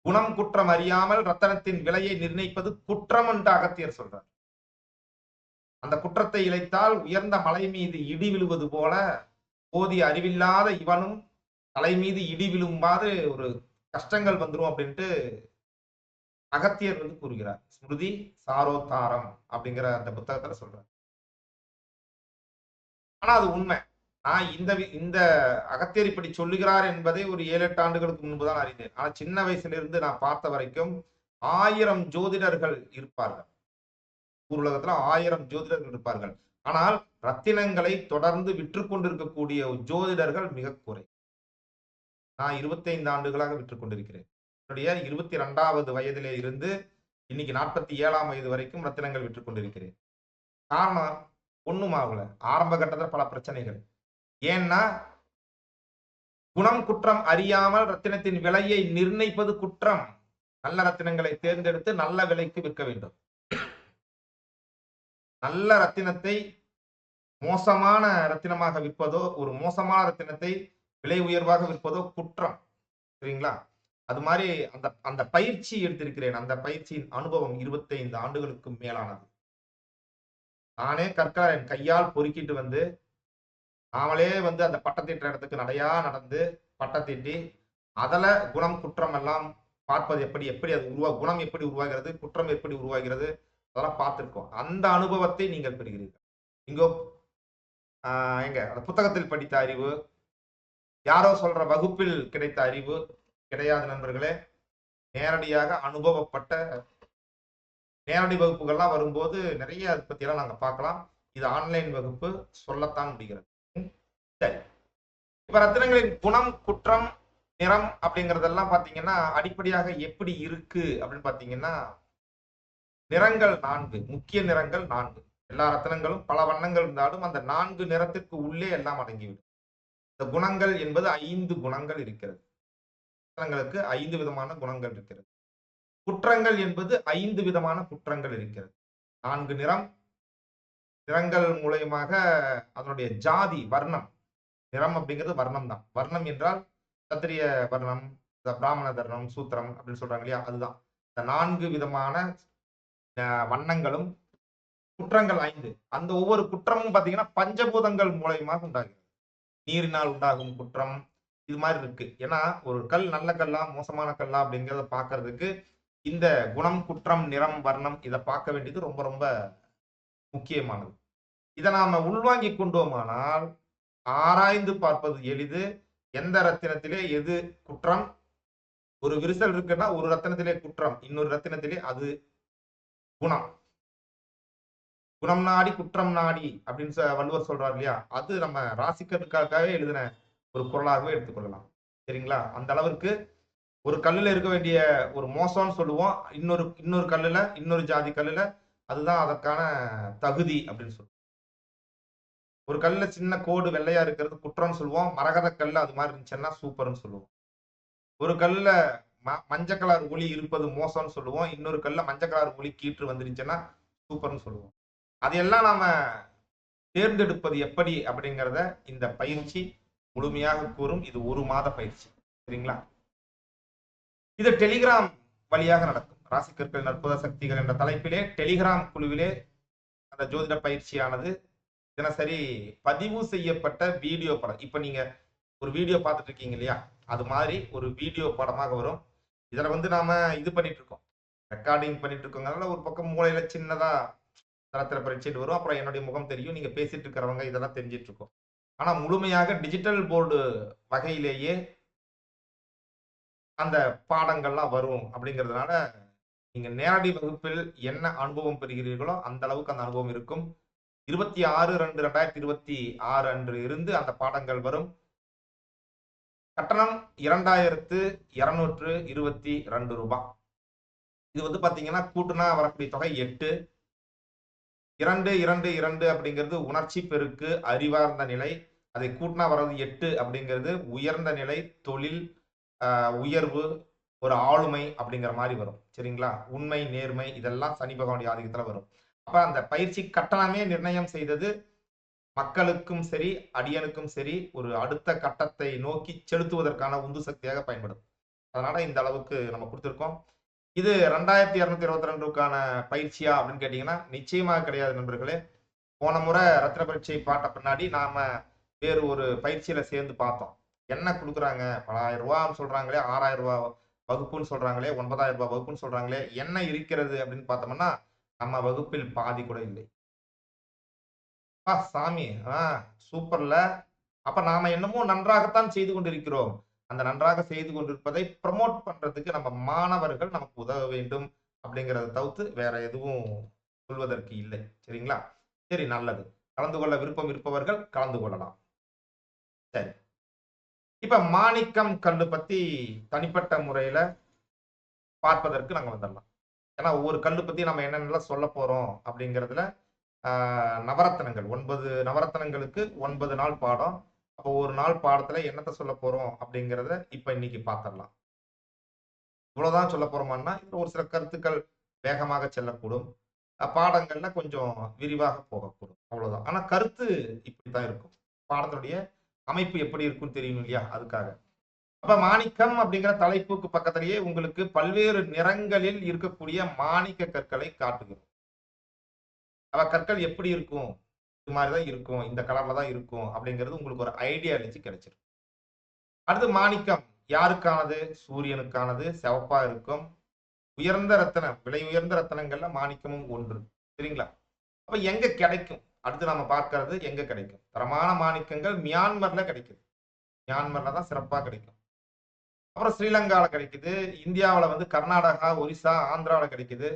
குணம் குற்றம் அறியாமல் ரத்தனத்தின் விலையை நிர்ணயிப்பது குற்றம் என்று அகத்தியர் சொல்றார். அந்த குற்றத்தை இழைத்தால் உயர்ந்த மலை மீது இடி விழுவது போல போதிய அறிவில்லாத இவனும் தலை மீது இடி விழும்பாது ஒரு கஷ்டங்கள் வந்துடும் அப்படின்ட்டு அகத்தியர் வந்து கூறுகிறார். ஸ்மிருதி சாரோத்தாரம் அப்படிங்கிற அந்த புத்தகத்துல சொல்றார். ஆனா அது உண்மை. நான் இந்த அகத்தியர் இப்படி சொல்லுகிறார் என்பதை ஒரு 7-8 ஆண்டுகளுக்கு முன்புதான் அறிந்தேன். ஆனா சின்ன வயசுல இருந்து நான் பார்த்த வரைக்கும் 1000 ஜோதிடர்கள் இருப்பார்கள். உலகத்துல 1000 ஜோதிடர்கள் இருப்பார்கள். ஆனால் ரத்தினங்களை தொடர்ந்து விற்று கொண்டிருக்கக்கூடிய ஜோதிடர்கள் மிக குறை. நான் 25 ஆண்டுகளாக விற்றுக் கொண்டிருக்கிறேன். என்னுடைய 22வது வயதிலே இருந்து இன்னைக்கு 47ஆம் வயது வரைக்கும் ரத்தினங்கள் விற்றுக் கொண்டிருக்கிறேன். காரணம், ஒண்ணும் ஆகல. ஆரம்ப கட்டத்துல பல பிரச்சனைகள். ஏன்னா குணம் குற்றம் அறியாமல் ரத்தினத்தின் விலையை நிர்ணயிப்பது குற்றம். நல்ல ரத்தினங்களை தேர்ந்தெடுத்து நல்ல விலைக்கு விற்க வேண்டும். நல்ல ரத்தினத்தை மோசமான ரத்தினமாக விற்பதோ, ஒரு மோசமான ரத்தினத்தை விலை உயர்வாக விற்பதோ குற்றம். சரிங்களா? அது மாரி அந்த அந்த பயிற்சி எடுத்திருக்கிறேன். அந்த பயிற்சியின் அனுபவம் 25 ஆண்டுகளுக்கும் மேலானது. நானே கற்களை என் கையால் பொறுக்கிட்டு வந்து, நாமளே வந்து அந்த பட்டத்தீட்டுற இடத்துக்கு நடையா நடந்து, பட்டத்தீட்டி, அதுல குணம், குற்றம் எல்லாம் பார்ப்பது எப்படி? எப்படி அது குணம் எப்படி உருவாகிறது? குற்றம் எப்படி உருவாகிறது? அதெல்லாம் பார்த்திருக்கோம். அந்த அனுபவத்தை நீங்கள் பெறுகிறீர்கள். இங்கோ எங்க அந்த புத்தகத்தில் படித்த அறிவு, யாரோ சொல்ற வகுப்பில் கிடைத்த அறிவு கிடையாது நண்பர்களே. நேரடியாக அனுபவப்பட்ட நேரடி வகுப்புகள்லாம் வரும்போது நிறைய அதை பத்தியெல்லாம் நாங்க பார்க்கலாம். இது ஆன்லைன் வகுப்பு சொல்லத்தான் முடிகிறது. சரி. இப்ப ரத்தினங்களின் குணம், குற்றம், நிறம் அப்படிங்கறதெல்லாம் பாத்தீங்கன்னா அடிப்படையாக எப்படி இருக்கு அப்படின்னு பாத்தீங்கன்னா, நிறங்கள் 4, முக்கிய நிறங்கள் 4. எல்லா ரத்தினங்களும் பல வண்ணங்கள் இருந்தாலும் அந்த 4 நிறத்திற்கு உள்ளே எல்லாம் அடங்கிவிடும். இந்த குணங்கள் என்பது 5 குணங்கள் இருக்கிறது. ரத்தினங்களுக்கு 5 விதமான குணங்கள் இருக்கிறது. குற்றங்கள் என்பது 5 விதமான குற்றங்கள் இருக்கிறது. 4 நிறங்கள் மூலியமாக அதனுடைய ஜாதி, வர்ணம். நிறம் அப்படிங்கிறது வர்ணம் தான். வர்ணம் என்றால் சத்திரிய வர்ணம், பிராமண தர்ணம், சூத்திரம் அப்படின்னு சொல்றாங்க இல்லையா? அதுதான். இந்த 4 விதமான வண்ணங்களும் குற்றங்கள் 5. அந்த ஒவ்வொரு குற்றமும் பாத்தீங்கன்னா பஞ்சபூதங்கள் மூலியமாக உண்டாகிறது. நீரினால் உண்டாகும் குற்றம் இது மாதிரி இருக்கு. ஏன்னா ஒரு கல் நல்ல கல்லா, மோசமான கல்லா அப்படிங்கிறத பார்க்கிறதுக்கு இந்த குணம், குற்றம், நிறம், வர்ணம் இதை பார்க்க வேண்டியது ரொம்ப ரொம்ப முக்கியமானது. இதை நாம உள்வாங்கிக் கொண்டோமானால் ஆராய்ந்து பார்ப்பது எளிது. எந்த ரத்தினத்திலே எது குற்றம்? ஒரு விரிசல் இருக்குன்னா ஒரு ரத்தினத்திலே குற்றம், இன்னொரு ரத்தினத்திலே அது குணம். குணம் நாடி குற்றம் நாடி அப்படின்னு வள்ளுவர் சொல்றார் இல்லையா? அது நம்ம ராசிக்கற்காகவே எழுதின ஒரு குறளாகவே எடுத்துக்கொள்ளலாம். சரிங்களா? அந்த அளவிற்கு ஒரு கல்லுல இருக்க வேண்டிய ஒரு மோசம்னு சொல்லுவோம். இன்னொரு கல்லுல, இன்னொரு ஜாதி கல்லுல அதுதான் அதற்கான தகுதி அப்படின்னு சொல்லுவோம். ஒரு கல்லுல சின்ன கோடு வெள்ளையா இருக்கிறது குற்றம்னு சொல்லுவோம். மரகத கல்லு அது மாதிரி இருந்துச்சுன்னா சூப்பர்ன்னு சொல்லுவோம். ஒரு கல்லுல மஞ்ச கலர் ஒளி இருப்பது மோசம்னு சொல்லுவோம். இன்னொரு கல்லுல மஞ்ச கலர் ஒளி கீற்று வந்துருச்சுன்னா சூப்பர்ன்னு சொல்லுவோம். அதையெல்லாம் நாம தேர்ந்தெடுப்பது எப்படி அப்படிங்கிறத இந்த பயிற்சி முழுமையாக கூறும். இது 1 மாத பயிற்சி. சரிங்களா? இது டெலிகிராம் வழியாக நடக்கும். ராசிக்கற்கள் அற்புத சக்திகள் என்ற தலைப்பிலே டெலிகிராம் குழுவிலே அந்த ஜோதிட பயிற்சியானது தினசரி பதிவு செய்யப்பட்ட வீடியோ படம். இப்ப நீங்க ஒரு வீடியோ பார்த்துட்டு இருக்கீங்க இல்லையா? அது மாதிரி ஒரு வீடியோ படமாக வரும். இதுல வந்து நாம இது பண்ணிட்டு இருக்கோம். ரெக்கார்டிங் பண்ணிட்டு இருக்கோங்கிறதுனால ஒரு பக்கம் மூளையில சின்னதா தரத்திர பரீட்சைட்டு வரும். அப்புறம் என்னுடைய முகம் தெரியும். நீங்க பேசிட்டு இருக்கிறவங்க இதெல்லாம் தெரிஞ்சிட்டு இருக்கோம். ஆனா முழுமையாக டிஜிட்டல் போர்டு வகையிலேயே அந்த பாடங்கள்லாம் வரும் அப்படிங்கிறதுனால நீங்க நேரடி வகுப்பில் என்ன அனுபவம் பெறுகிறீர்களோ அந்த அளவுக்கு அந்த அனுபவம் இருக்கும். 26/2/2026 அன்று இருந்து அந்த பாடங்கள் வரும். கட்டணம் ரூ. 2222. இது வந்து பாத்தீங்கன்னா கூட்டுனா வரக்கூடிய தொகை 8. 2, 2, 2 அப்படிங்கிறது உணர்ச்சி பெருக்கு, அறிவார்ந்த நிலை. அதை கூட்டினா வர்றது 8 அப்படிங்கிறது உயர்ந்த நிலை, தொழில், உயர்வு, ஒரு ஆளுமை அப்படிங்கிற மாதிரி வரும். சரிங்களா? உண்மை, நேர்மை இதெல்லாம் சனி பகவானுடைய ஆதிக்கத்துல வரும். அப்ப அந்த பயிற்சி கட்டணமே நிர்ணயம் செய்தது மக்களுக்கும் சரி, அடியனுக்கும் சரி ஒரு அடுத்த கட்டத்தை நோக்கி செலுத்துவதற்கான உந்து சக்தியாக பயன்படும். அதனால இந்த அளவுக்கு நம்ம கொடுத்திருக்கோம். இது 2222க்கான பயிற்சியா அப்படின்னு கேட்டீங்கன்னா நிச்சயமாக கிடையாது நண்பர்களே. போன முறை ரத்தின பரீட்சை பாட்ட பின்னாடி நாம வேறு ஒரு பயிற்சியில சேர்ந்து பார்த்தோம். என்ன கொடுக்குறாங்க? ரூ. 1000 சொல்றாங்களே, ரூ. 6000 வகுப்புன்னு சொல்றாங்களே, ரூ. 9000 வகுப்புன்னு சொல்றாங்களே, என்ன இருக்கிறது அப்படின்னு பார்த்தோம்னா நம்ம வகுப்பில் பாதி கூட இல்லை. சாமி சூப்பர்ல. அப்ப நாம என்னமோ நன்றாகத்தான் செய்து கொண்டிருக்கிறோம். அந்த நன்றாக செய்து கொண்டிருப்பதை ப்ரமோட் பண்றதுக்கு நம்ம மாணவர்கள் நமக்கு உதவ வேண்டும் அப்படிங்கறத தவிர்த்து வேற எதுவும் சொல்வதற்கு இல்லை. சரிங்களா? சரி, நல்லது. கலந்து கொள்ள விருப்பம் இருப்பவர்கள் கலந்து கொள்ளலாம். சரி. இப்ப மாணிக்கம் கல்லு பத்தி தனிப்பட்ட முறையில பார்ப்பதற்கு நாங்க வந்துடலாம். ஏன்னா ஒவ்வொரு கல்லு பத்தி நம்ம என்னென்னலாம் சொல்ல போறோம் அப்படிங்கிறதுல நவரத்தனங்கள் 9 நவரத்தனங்களுக்கு 9 நாள் பாடம். அப்போ ஒரு நாள் பாடத்துல என்னத்த சொல்ல போறோம் அப்படிங்கிறத இப்ப இன்னைக்கு பார்த்துடலாம். இவ்வளவுதான் சொல்ல போறோமான்னா, இதுல ஒரு சில கருத்துக்கள் வேகமாக செல்லக்கூடும். பாடங்கள்ல கொஞ்சம் விரிவாக போகக்கூடும். அவ்வளவுதான். ஆனா கருத்து இப்படித்தான் இருக்கும். பாடத்தினுடைய அமைப்பு எப்படி இருக்கும்னு தெரியும் இல்லையா? அதுக்காக. அப்ப மாணிக்கம் அப்படிங்கிற தலைப்புக்கு பக்கத்திலேயே உங்களுக்கு பல்வேறு நிறங்களில் இருக்கக்கூடிய மாணிக்க கற்களை காட்டுகிறோம். அவ கற்கள் எப்படி இருக்கும்? இது மாதிரி தான் இருக்கும். இந்த கலர்ல தான் இருக்கும். அப்படிங்கிறது உங்களுக்கு ஒரு ஐடியாலஜி கிடைச்சிரும். அடுத்து மாணிக்கம் யாருக்கானது? சூரியனுக்கானது. சிவப்பா இருக்கும். உயர்ந்த ரத்தினம், விலை உயர்ந்த ரத்தினங்கள்ல மாணிக்கமும் ஒன்று. சரிங்களா? அப்ப எங்க கிடைக்கும்? அடுத்து நாம பார்க்கிறது எங்க கிடைக்கும்? தரமான மாணிக்கங்கள் மியான்மர்ல கிடைக்குது. மியான்மர்ல தான் சிறப்பா கிடைக்கும். அப்புறம் ஸ்ரீலங்கால கிடைக்குது. இந்தியாவுல வந்து கர்நாடகா, ஒரிசா, ஆந்திரால கிடைக்குது.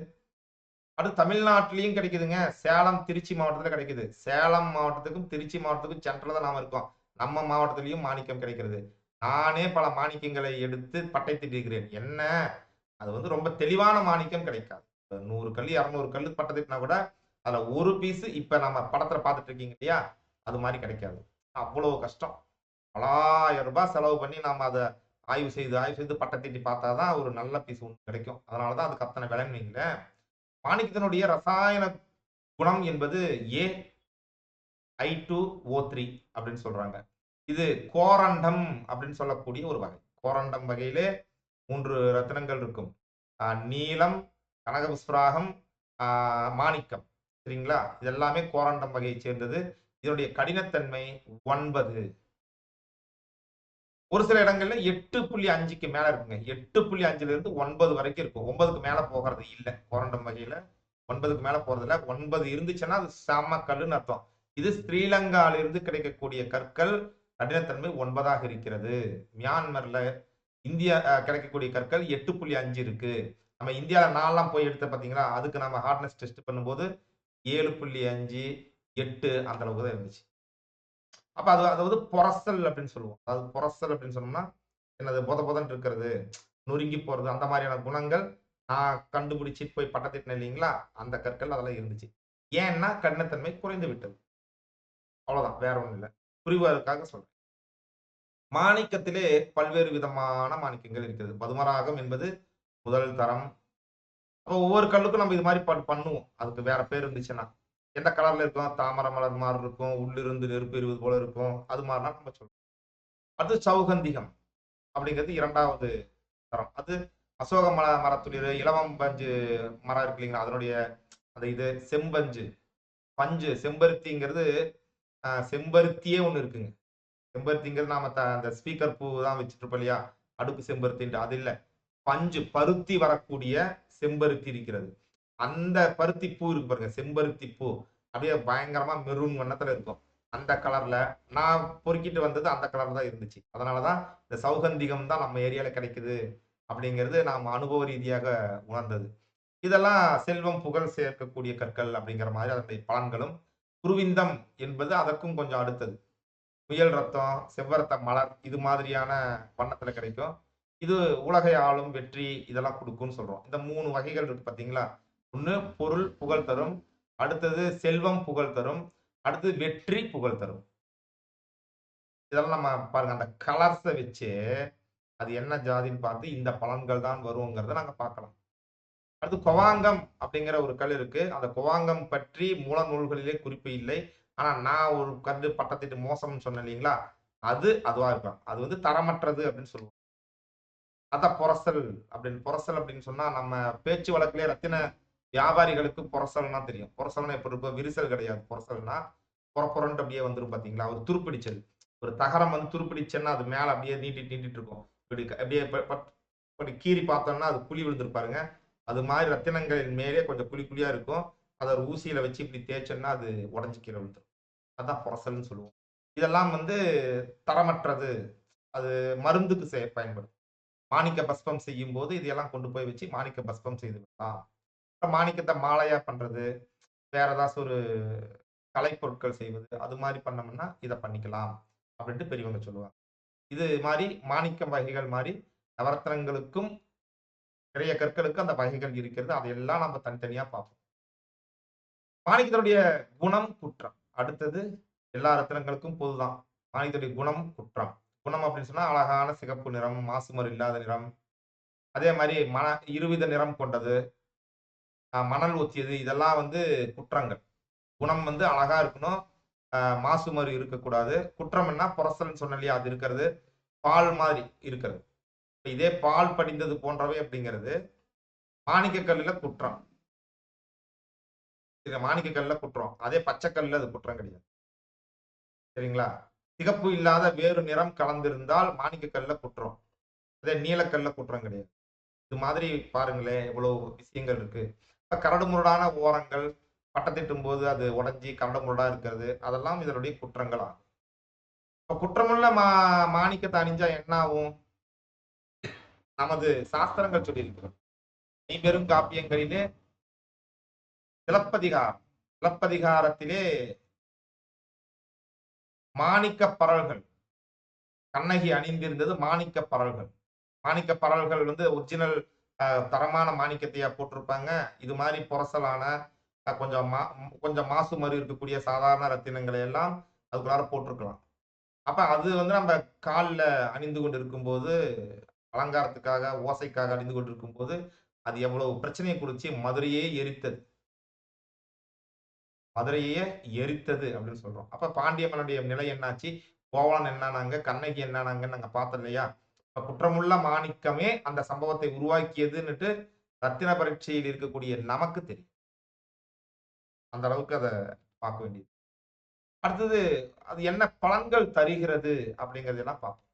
அடுத்து தமிழ்நாட்டிலயும் கிடைக்குதுங்க. சேலம், திருச்சி மாவட்டத்துல கிடைக்குது. சேலம் மாவட்டத்துக்கும், திருச்சி மாவட்டத்துக்கும் சென்டர்ல தான் நாம இருக்கோம். நம்ம மாவட்டத்திலயும் மாணிக்கம் கிடைக்கிறது. நானே பல மாணிக்கங்களை எடுத்து பட்டை தீட்டியிருக்கிறேன். என்ன? அது வந்து ரொம்ப தெளிவான மாணிக்கம் கிடைக்காது. 100 கல்லு, 200 கல்லு பட்டை தீட்டினா கூட, அதுல ஒரு பீஸ் இப்ப நம்ம படத்துல பார்த்துட்டு இருக்கீங்க இல்லையா? அது மாரி கிடைக்காது. அவ்வளவு கஷ்டம். பலாயிரம் ரூபாய் செலவு பண்ணி நாம அத ஆய்வு செய்து பட்டை தீட்டி பார்த்தா தான் ஒரு நல்ல பீஸ் ஒண்ணு கிடைக்கும். அதனால தான் அதுக்கு அத்தனை விலைன்னு வைங்களேன். மாணிக்கத்தினுடைய ரசாயன குணம் என்பது I2O3 அப்படின்னு சொல்றாங்க. இது கோரண்டம் அப்படின்னு சொல்லக்கூடிய ஒரு வகை. கோரண்டம் வகையிலே 3 ரத்தினங்கள் இருக்கும். நீலம், கனகபுஷ்பராகம், மாணிக்கம். சரிங்களா? இது எல்லாமே கோரண்டம் வகையைச் சேர்ந்தது. இதனுடைய கடினத்தன்மை 9. ஒரு சில இடங்கள்ல 8.5க்கு மேல இருக்குங்க. 8.5ல இருந்து 9 வரைக்கும் இருக்கும். 9க்கு மேல போகிறது இல்ல. கோரண்டம் வகையில 9க்கு மேல போறதில்ல. 9 இருந்துச்சுன்னா அது செம கல்லுன்னு அர்த்தம். இது ஸ்ரீலங்கால இருந்து கிடைக்கக்கூடிய கற்கள் கடினத்தன்மை 9ஆக இருக்கிறது. மியான்மர்ல இந்தியா கிடைக்கக்கூடிய கற்கள் 8.5 இருக்கு. நம்ம இந்தியால நான்லாம் போய் எடுத்தேன் பார்த்தீங்களா? அதுக்கு நம்ம ஹார்ட்னஸ் டெஸ்ட் பண்ணும்போது 7.5, 8 அந்த அளவுக்கு தான் இருந்துச்சு. அப்ப அது அது வந்து பொரசல் அப்படின்னு சொல்லுவோம். அதாவது பொரசல் அப்படின்னு சொன்னோம்னா, என்னது பொத பொதன்னு இருக்கிறது, நொறுங்கி போறது அந்த மாதிரியான குணங்கள் நான் கண்டுபிடிச்சு போய் பட்டை தீட்டினேன் இல்லைங்களா? அந்த கற்கள் அதெல்லாம் இருந்துச்சு. ஏன்னா கடினத்தன்மை குறைந்து விட்டது. அவ்வளவுதான். வேற ஒண்ணும் இல்ல. புரிவதற்காக சொல்றேன். மாணிக்கத்திலே பல்வேறு விதமான மாணிக்கங்கள் இருக்கிறது. பதுமராகம் என்பது முதல் தரம். அப்ப ஒவ்வொரு கல்லுக்கும் நம்ம இது மாரி பண்ணுவோம். அதுக்கு வேற பேர் இருந்துச்சுன்னா. எந்த கலர்ல இருக்கும்? தாமரை மலர் மாரி இருக்கும். உள்ளிருந்து நெருப்பு எரிவது போல இருக்கும். அது மாரிலாம் நம்ம சொல்றோம். அடுத்து சௌகந்திகம் அப்படிங்கிறது 2வது தரம். அது அசோக மரத்துளிர், இலவம் பஞ்சு மரம் இருக்கு இல்லைங்களா? அதனுடைய அந்த இது செம்பஞ்சு, பஞ்சு செம்பருத்திங்கிறது செம்பருத்தியே ஒண்ணு இருக்குங்க. செம்பருத்திங்கிறது நாம அந்த ஸ்பீக்கர் பூ தான் வச்சுட்டு இருப்போம் இல்லையா? அடுக்கு செம்பருத்தின்ட்டு. அது இல்ல. பஞ்சு பருத்தி வரக்கூடிய செம்பருத்தி இருக்கிறது. அந்த பருத்தி பூ இருக்கு பாருங்க. செம்பருத்தி பூ. அப்படியே பயங்கரமா மெரூன் வண்ணத்துல இருக்கும். அந்த கலர்ல நான் பொறுக்கிட்டு வந்தது அந்த கலர்ல தான் இருந்துச்சு. அதனால தான் இந்த சௌகந்திகம் தான் நம்ம ஏரியால கிடைக்குது அப்படிங்கிறது நாம அனுபவ ரீதியாக உணர்ந்தது. இதெல்லாம் செல்வம், புகழ் சேர்க்கக்கூடிய கற்கள் அப்படிங்கிற மாரி அதனுடைய பலன்களும். குருவிந்தம் என்பது அதற்கும் கொஞ்சம் அடுத்தது. முயல் ரத்தம், செவ்வரத்த மலர் இது மாதிரியான வண்ணத்துல கிடைக்கும். இது உலகை ஆளும் வெற்றி இதெல்லாம் குடுக்கும்னு சொல்றோம். இந்த 3 வகைகள் இருக்கு பார்த்தீங்களா? ஒண்ணு பொருள் புகழ் தரும். அடுத்தது செல்வம் புகழ் தரும். அடுத்து வெற்றி புகழ் தரும். இதெல்லாம் நம்ம பாருங்க அந்த கலர்ஸ வச்சே அது என்ன ஜாதின்னு பார்த்து இந்த பலன்கள் தான் வருங்கிறத நாங்க பார்க்கலாம். அடுத்து கொவாங்கம் அப்படிங்கிற ஒரு கல் இருக்கு. அந்த கொவாங்கம் பற்றி மூல நூல்களிலே குறிப்பு இல்லை. ஆனா நான் ஒரு கல்லு பட்டத்திட்டு மோசம்னு சொன்னேன் இல்லீங்களா? அது அதுவா இருக்கலாம். அது வந்து தரமற்றது அப்படின்னு சொல்லுவோம். அதான் பொரசல் அப்படின்னு பொரசல் அப்படின்னு சொன்னா நம்ம பேச்சு வழக்கிலே ரத்தின வியாபாரிகளுக்கு பொரசல்னா தெரியும். பொரசல்னா எப்படி இருக்கும்? விரிசல் கிடையாது. பொரசல்னா பொர பொரன்ட்டு அப்படியே வந்துரும் பார்த்தீங்களா? ஒரு துருப்பிடிச்சது. ஒரு தகரம் வந்து துருப்பிடிச்சுன்னா அது மேல அப்படியே நீட்டிட்டு நீட்டிட்டு இருக்கும். இப்படி அப்படியே இப்படி கீறி பார்த்தோம்னா அது குழி விழுந்திருப்பாருங்க. அது மாரி ரத்தினங்களின் மேலே கொஞ்சம் குழி குழியா இருக்கும். அத ஒரு ஊசியில வச்சு இப்படி தேய்ச்சோம்னா அது உடைஞ்சு கீழ விழுந்துரும். அதான் பொரசல்ன்னு சொல்லுவோம். இதெல்லாம் வந்து தரமற்றது. அது மருந்துக்கு பயன்படும். மாணிக்க பஸ்பம் செய்யும்போது இதையெல்லாம் கொண்டு போய் வச்சு மாணிக்க பஸ்பம் செய்து விடலாம். அப்புறம் மாணிக்கத்த மாலையா பண்றது, வேற ஏதாச்சும் ஒரு கலைப்பொருட்கள் செய்வது, அது மாரி பண்ணோம்னா இத பண்ணிக்கலாம். அப்படின்ட்டு பெரியவங்க சொல்லுவாங்க. இது மாரி மாணிக்கம் வகைகள் மாரி நவரத்தினங்களுக்கும் நிறைய கற்களுக்கு அந்த வகைகள் இருக்கிறது. அதையெல்லாம் நம்ம தனித்தனியா பார்ப்போம். மாணிக்கத்தினுடைய குணம் குற்றம். அடுத்தது எல்லா ரத்தினங்களுக்கும் பொதுதான். மாணிக்கத்துடைய குணம் குற்றம். குணம் அப்படின்னு சொன்னா அழகான சிகப்பு நிறம், மாசுமறு இல்லாத நிறம். அதே மாரி இருவித நிறம் கொண்டது, மணல் ஒத்தியது இதெல்லாம் வந்து குற்றங்கள். குணம் வந்து அழகா இருக்கணும். மாசுமறு இருக்கக்கூடாது. குற்றம் என்ன புரசல்ன்னு சொன்னேன் இல்லையா? அது இருக்கிறது. பால் மாதிரி இருக்கிறது. இதே பால் படிந்தது போன்றவை அப்படிங்கிறது மாணிக்க கல்லுல குற்றம். இது மாணிக்க கல்லுல குற்றம். அதே பச்சை கல்லுல அது குற்றம் கிடையாது. சரிங்களா? சிகப்பு இல்லாத வேறு நிறம் கலந்திருந்தால் மாணிக்க கல்லுல குற்றம். அதே நீலக்கல்ல குற்றம் கிடையாது. இது மாதிரி பாருங்களேன் எவ்வளவு விஷயங்கள் இருக்கு. இப்ப கரடுமுரடான ஓரங்கள், பட்டத்திட்டும் போது அது உடைஞ்சி கரடுமுரடா இருக்கிறது. அதெல்லாம் இதனுடைய குற்றங்கள் ஆகும். இப்ப குற்றமுள்ள மாணிக்கத்தை அணிஞ்சா என்ன ஆகும்? நமது சாஸ்திரங்கள் சொல்லியிருக்கிறது. ஐம்பெரும் காப்பியங்களிலே சிலப்பதிகாரம். சிலப்பதிகாரத்திலே மாணிக்க பரல்கள். கண்ணகி அணிந்திருந்தது மாணிக்க பரல்கள். மாணிக்க பரல்கள் வந்து ஒரிஜினல் தரமான மாணிக்கத்தையா போட்டிருப்பாங்க. இது மாதிரி புரசலான கொஞ்சம் மாசு மறு இருக்கக்கூடிய சாதாரண ரத்தினங்களை எல்லாம் அதுக்குள்ளார போட்டிருக்கலாம். அப்ப அது வந்து நம்ம கால்ல அணிந்து கொண்டு இருக்கும்போது அலங்காரத்துக்காக, ஓசைக்காக அணிந்து கொண்டு இருக்கும்போது அது எவ்வளவு பிரச்சனையை கொடுத்து மதுரையே எரித்தது. மதுரையே எரித்தது அப்படின்னு சொல்றோம். அப்ப பாண்டிய மன்னனுடைய நிலை என்னாச்சு? கோவலன் என்னானாங்க? கண்ணகி என்னானாங்கன்னு நாங்க பார்த்தோம் இல்லையா? இப்ப குற்றமுள்ள மாணிக்கமே அந்த சம்பவத்தை உருவாக்கியதுன்னுட்டு ரத்தின பரீட்சையில் இருக்கக்கூடிய நமக்கு தெரியும். அந்த அளவுக்கு அத பார்க்க வேண்டியது. அடுத்தது அது என்ன பலன்கள் தருகிறது அப்படிங்கறத எல்லாம் பார்ப்போம்.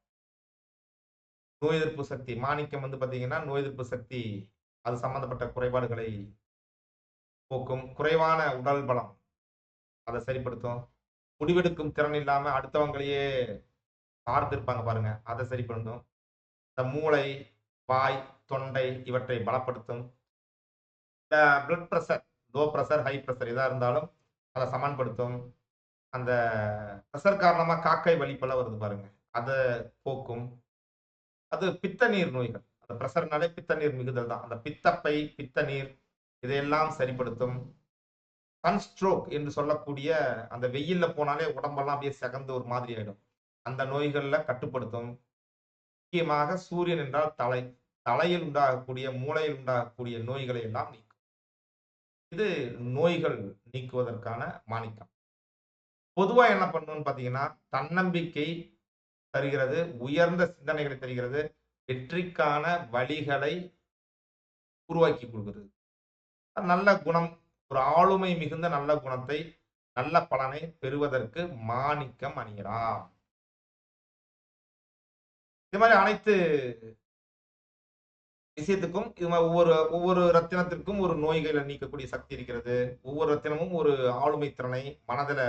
நோய் எதிர்ப்பு சக்தி மாணிக்கம் வந்து பாத்தீங்கன்னா நோய் எதிர்ப்பு சக்தி அது சம்பந்தப்பட்ட குறைபாடுகளை போக்கும். குறைவான உடல் பலம் அதை சரிப்படுத்தும். முடிவெடுக்கும் திறன் இல்லாம அடுத்தவங்களையே சார்ந்திருப்பாங்க பாருங்க. அதை சரி பண்ணும். இந்த மூளை, வாய், தொண்டை இவற்றை பலப்படுத்தும். இந்த blood pressure, low pressure, high pressure எதா இருந்தாலும் அதை சமன்படுத்தும். அந்த பிரஷர் காரணமா காக்கை வலிப்பெல்லாம் வருது பாருங்க. அதை போக்கும். அது பித்த நீர் நோய்கள். அந்த பிரஷர்னாலே பித்த நீர் மிகுதல் தான். அந்த பித்தப்பை, பித்த நீர் இதையெல்லாம் சரிப்படுத்தும். சன்ஸ்ட்ரோக் என்று சொல்லக்கூடிய அந்த வெயில்ல போனாலே உடம்பெல்லாம் அப்படியே சிகந்து ஒரு மாதிரி ஆயிடும். அந்த நோய்கள்ல கட்டுப்படுத்தும். முக்கியமாக சூரியன் என்றால் தலை. தலையில் உண்டாகக்கூடிய, மூளையில் உண்டாகக்கூடிய நோய்களை எல்லாம் நீக்கும். இது நோய்கள் நீக்குவதற்கான மாணிக்கம். பொதுவா என்ன பண்ணணும்னு பாத்தீங்கன்னா, தன்னம்பிக்கை தருகிறது, உயர்ந்த சிந்தனைகளை தருகிறது, வெற்றிக்கான வழிகளை உருவாக்கி கொடுக்கிறது. நல்ல குணம், ஒரு ஆளுமை மிகுந்த நல்ல குணத்தை, நல்ல பலனை பெறுவதற்கு மாணிக்கம் அணியலாம். இது மாதிரி அனைத்து விஷயத்துக்கும் இது மாதிரி ஒவ்வொரு ரத்தினத்திற்கும் ஒரு நோய்களை நீக்கக்கூடிய சக்தி இருக்கிறது. ஒவ்வொரு ரத்தினமும் ஒரு ஆளுமை திறனை, மனதுல,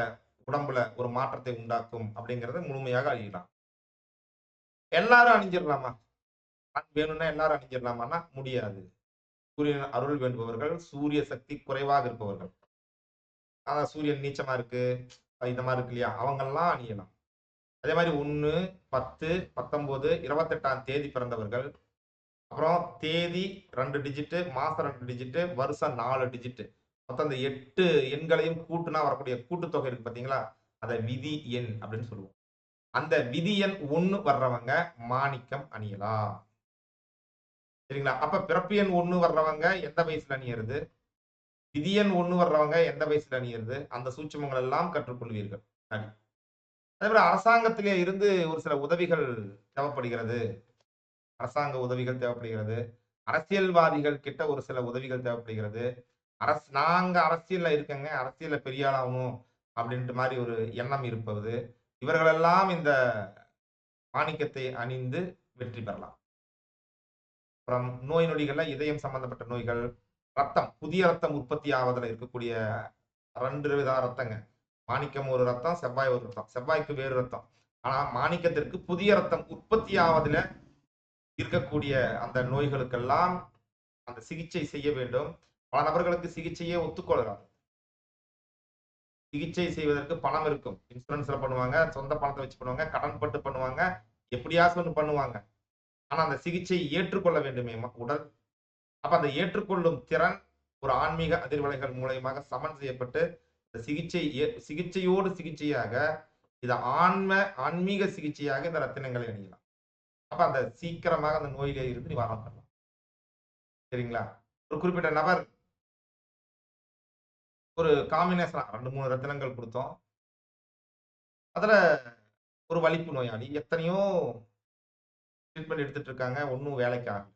உடம்புல ஒரு மாற்றத்தை உண்டாக்கும் அப்படிங்கறத முழுமையாக அழியலாம். எல்லாரும் அணிஞ்சிடலாமா? வேணும்னா எல்லாரும் அணிஞ்சிடலாமான்னா முடியாது. சூரியன் அருள் வேண்டுபவர்கள், சூரிய சக்தி குறைவாக இருப்பவர்கள். சூரியன் நீச்சமா இருக்கு, இந்த மாதிரி இருக்கு இல்லையா? அவங்கெல்லாம் அணியலாம். அதே மாதிரி 1, 10, 19, 28ஆம் தேதி பிறந்தவர்கள். அப்புறம் தேதி 2 டிஜிட், மாசம் 2 டிஜிட், வருஷம் 4 டிஜிட். மொத்தம் அந்த 8 எண்களையும் கூட்டுனா வரக்கூடிய கூட்டுத்தொகை இருக்கு பாத்தீங்களா? அத விதி எண் அப்படின்னு சொல்லுவோம். அந்த விதி எண் 1 வர்றவங்க மாணிக்கம் அணியலாம். சரிங்களா? அப்ப பிறப்பு எண் 1 வர்றவங்க எந்த வயசுல அணியறது? விதி எண் 1 வர்றவங்க எந்த வயசுல அணியறது? அந்த சூட்சுமங்கள் எல்லாம் கற்றுக்கொள்வீர்கள். அதே போல அரசாங்கத்திலே இருந்து ஒரு சில உதவிகள் தேவைப்படுகிறது. அரசாங்க உதவிகள் தேவைப்படுகிறது. அரசியல்வாதிகள் கிட்ட ஒரு சில உதவிகள் தேவைப்படுகிறது. நாங்க அரசியல்ல இருக்கேங்க, அரசியல்ல பெரிய ஆளாகணும் அப்படின்ட்டு மாதிரி ஒரு எண்ணம் இருப்பது. இவர்களெல்லாம் இந்த மாணிக்கத்தை அணிந்து வெற்றி பெறலாம். அப்புறம் நோய் நொடிகள்ல இதயம் சம்பந்தப்பட்ட நோய்கள், ரத்தம், புதிய ரத்தம் உற்பத்தி ஆவதில் இருக்கக்கூடிய 2 வித ரத்தங்க. மாணிக்கம் ஒரு ரத்தம், செவ்வாய் ஒரு ரத்தம். செவ்வாய்க்கு வேறு ரத்தம். ஆனா மாணிக்கத்திற்கு புதிய ரத்தம் உற்பத்தி ஆவதில இருக்கக்கூடிய அந்த நோய்களுக்கெல்லாம் அந்த சிகிச்சை செய்ய வேண்டும். பல நபர்களுக்கு சிகிச்சையே ஒத்துக்கொள்ளாது. சிகிச்சை செய்வதற்கு பணம் இருக்கும். இன்சூரன்ஸ்ல பண்ணுவாங்க, சொந்த பணத்தை வச்சு பண்ணுவாங்க, கடன் பட்டு பண்ணுவாங்க, எப்படியாச்சும் ஒண்ணு பண்ணுவாங்க. ஆனா அந்த சிகிச்சையை ஏற்றுக்கொள்ள வேண்டுமே உடல். அப்ப அந்த ஏற்றுக்கொள்ளும் திறன் ஒரு ஆன்மீக அதிர்வலைகள் மூலயமாக சமன் செய்யப்பட்டு சிகிச்சையோடு சிகிச்சையாக இது ஆன்மீக சிகிச்சையாக இந்த ரத்தினங்களை அணியலாம். அப்ப அந்த சீக்கிரமாக அந்த நோயிலே இருந்து நிவாரணம் பண்ணலாம். சரிங்களா? ஒரு குறிப்பிட்ட நபர் ஒரு காம்பினேஷனா 2, 3 ரத்தினங்கள் குடுத்தோம். அதுல ஒரு வலிப்பு நோயாளி எத்தனையோ ட்ரீட்மெண்ட் எடுத்துட்டு இருக்காங்க. ஒண்ணும் வேலைக்கு ஆகல.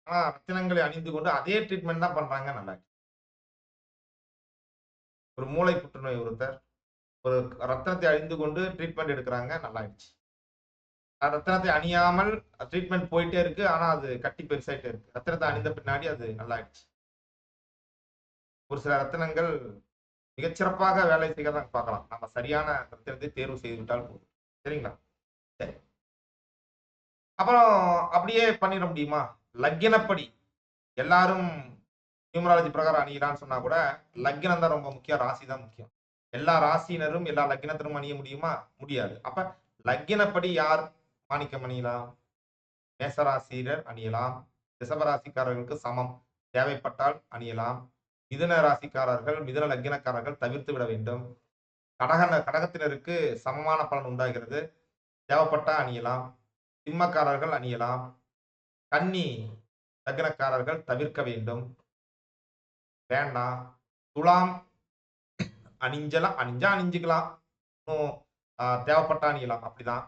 ஆனா ரத்தினங்களை அணிந்து கொண்டு அதே ட்ரீட்மெண்ட் தான் பண்றாங்க. நல்லாச்சு. ஒரு மூளை புற்றுநோய் ஒருத்தர் ஒரு ரத்தினத்தை அணிந்து கொண்டு ட்ரீட்மெண்ட் எடுக்கிறாங்க. நல்லாயிடுச்சு. ரத்தினத்தை அணியாமல் ட்ரீட்மெண்ட் போயிட்டே இருக்கு. ஆனா அது கட்டி பெருசாயிட்டே இருக்கு. ரத்தினத்தை அணிந்த பின்னாடி அது நல்லாயிடுச்சு. ஒரு சில ரத்தினங்கள் மிகச்சிறப்பாக வேலை செய்ய தான் பார்க்கலாம். நம்ம சரியான ரத்தினத்தை தேர்வு செய்து விட்டால் போதும். சரிங்களா? சரி. அப்புறம் அப்படியே பண்ணிட முடியுமா? லக்கினப்படி எல்லாரும் நியூமராலஜி பிரகாரம் அணியலாம்னு சொன்னா கூட லக்கினம் தான் ரொம்ப முக்கியம். ராசி தான் முக்கியம். எல்லா ராசியினரும் எல்லா லக்கினத்திலும் அணிய முடியுமா? முடியாது. அப்ப லக்கினப்படி யார் மாணிக்கம் அணியலாம்? மேசராசியர் அணியலாம். ரிஷபராசிக்காரர்களுக்கு சமம். தேவைப்பட்டால் அணியலாம். மிதுன ராசிக்காரர்கள், மிதுன லக்கினக்காரர்கள் தவிர்த்து விட வேண்டும். கடகத்தினருக்கு சமமான பலன் உண்டாகிறது. தேவைப்பட்டா அணியலாம். சிம்மக்காரர்கள் அணியலாம். கன்னி லக்னக்காரர்கள் தவிர்க்க வேண்டும். வேண்டாம். துலாம் அணிஞ்சா அணிஞ்சுக்கலாம். தேவைப்பட்டா அணியலாம். அப்படிதான்.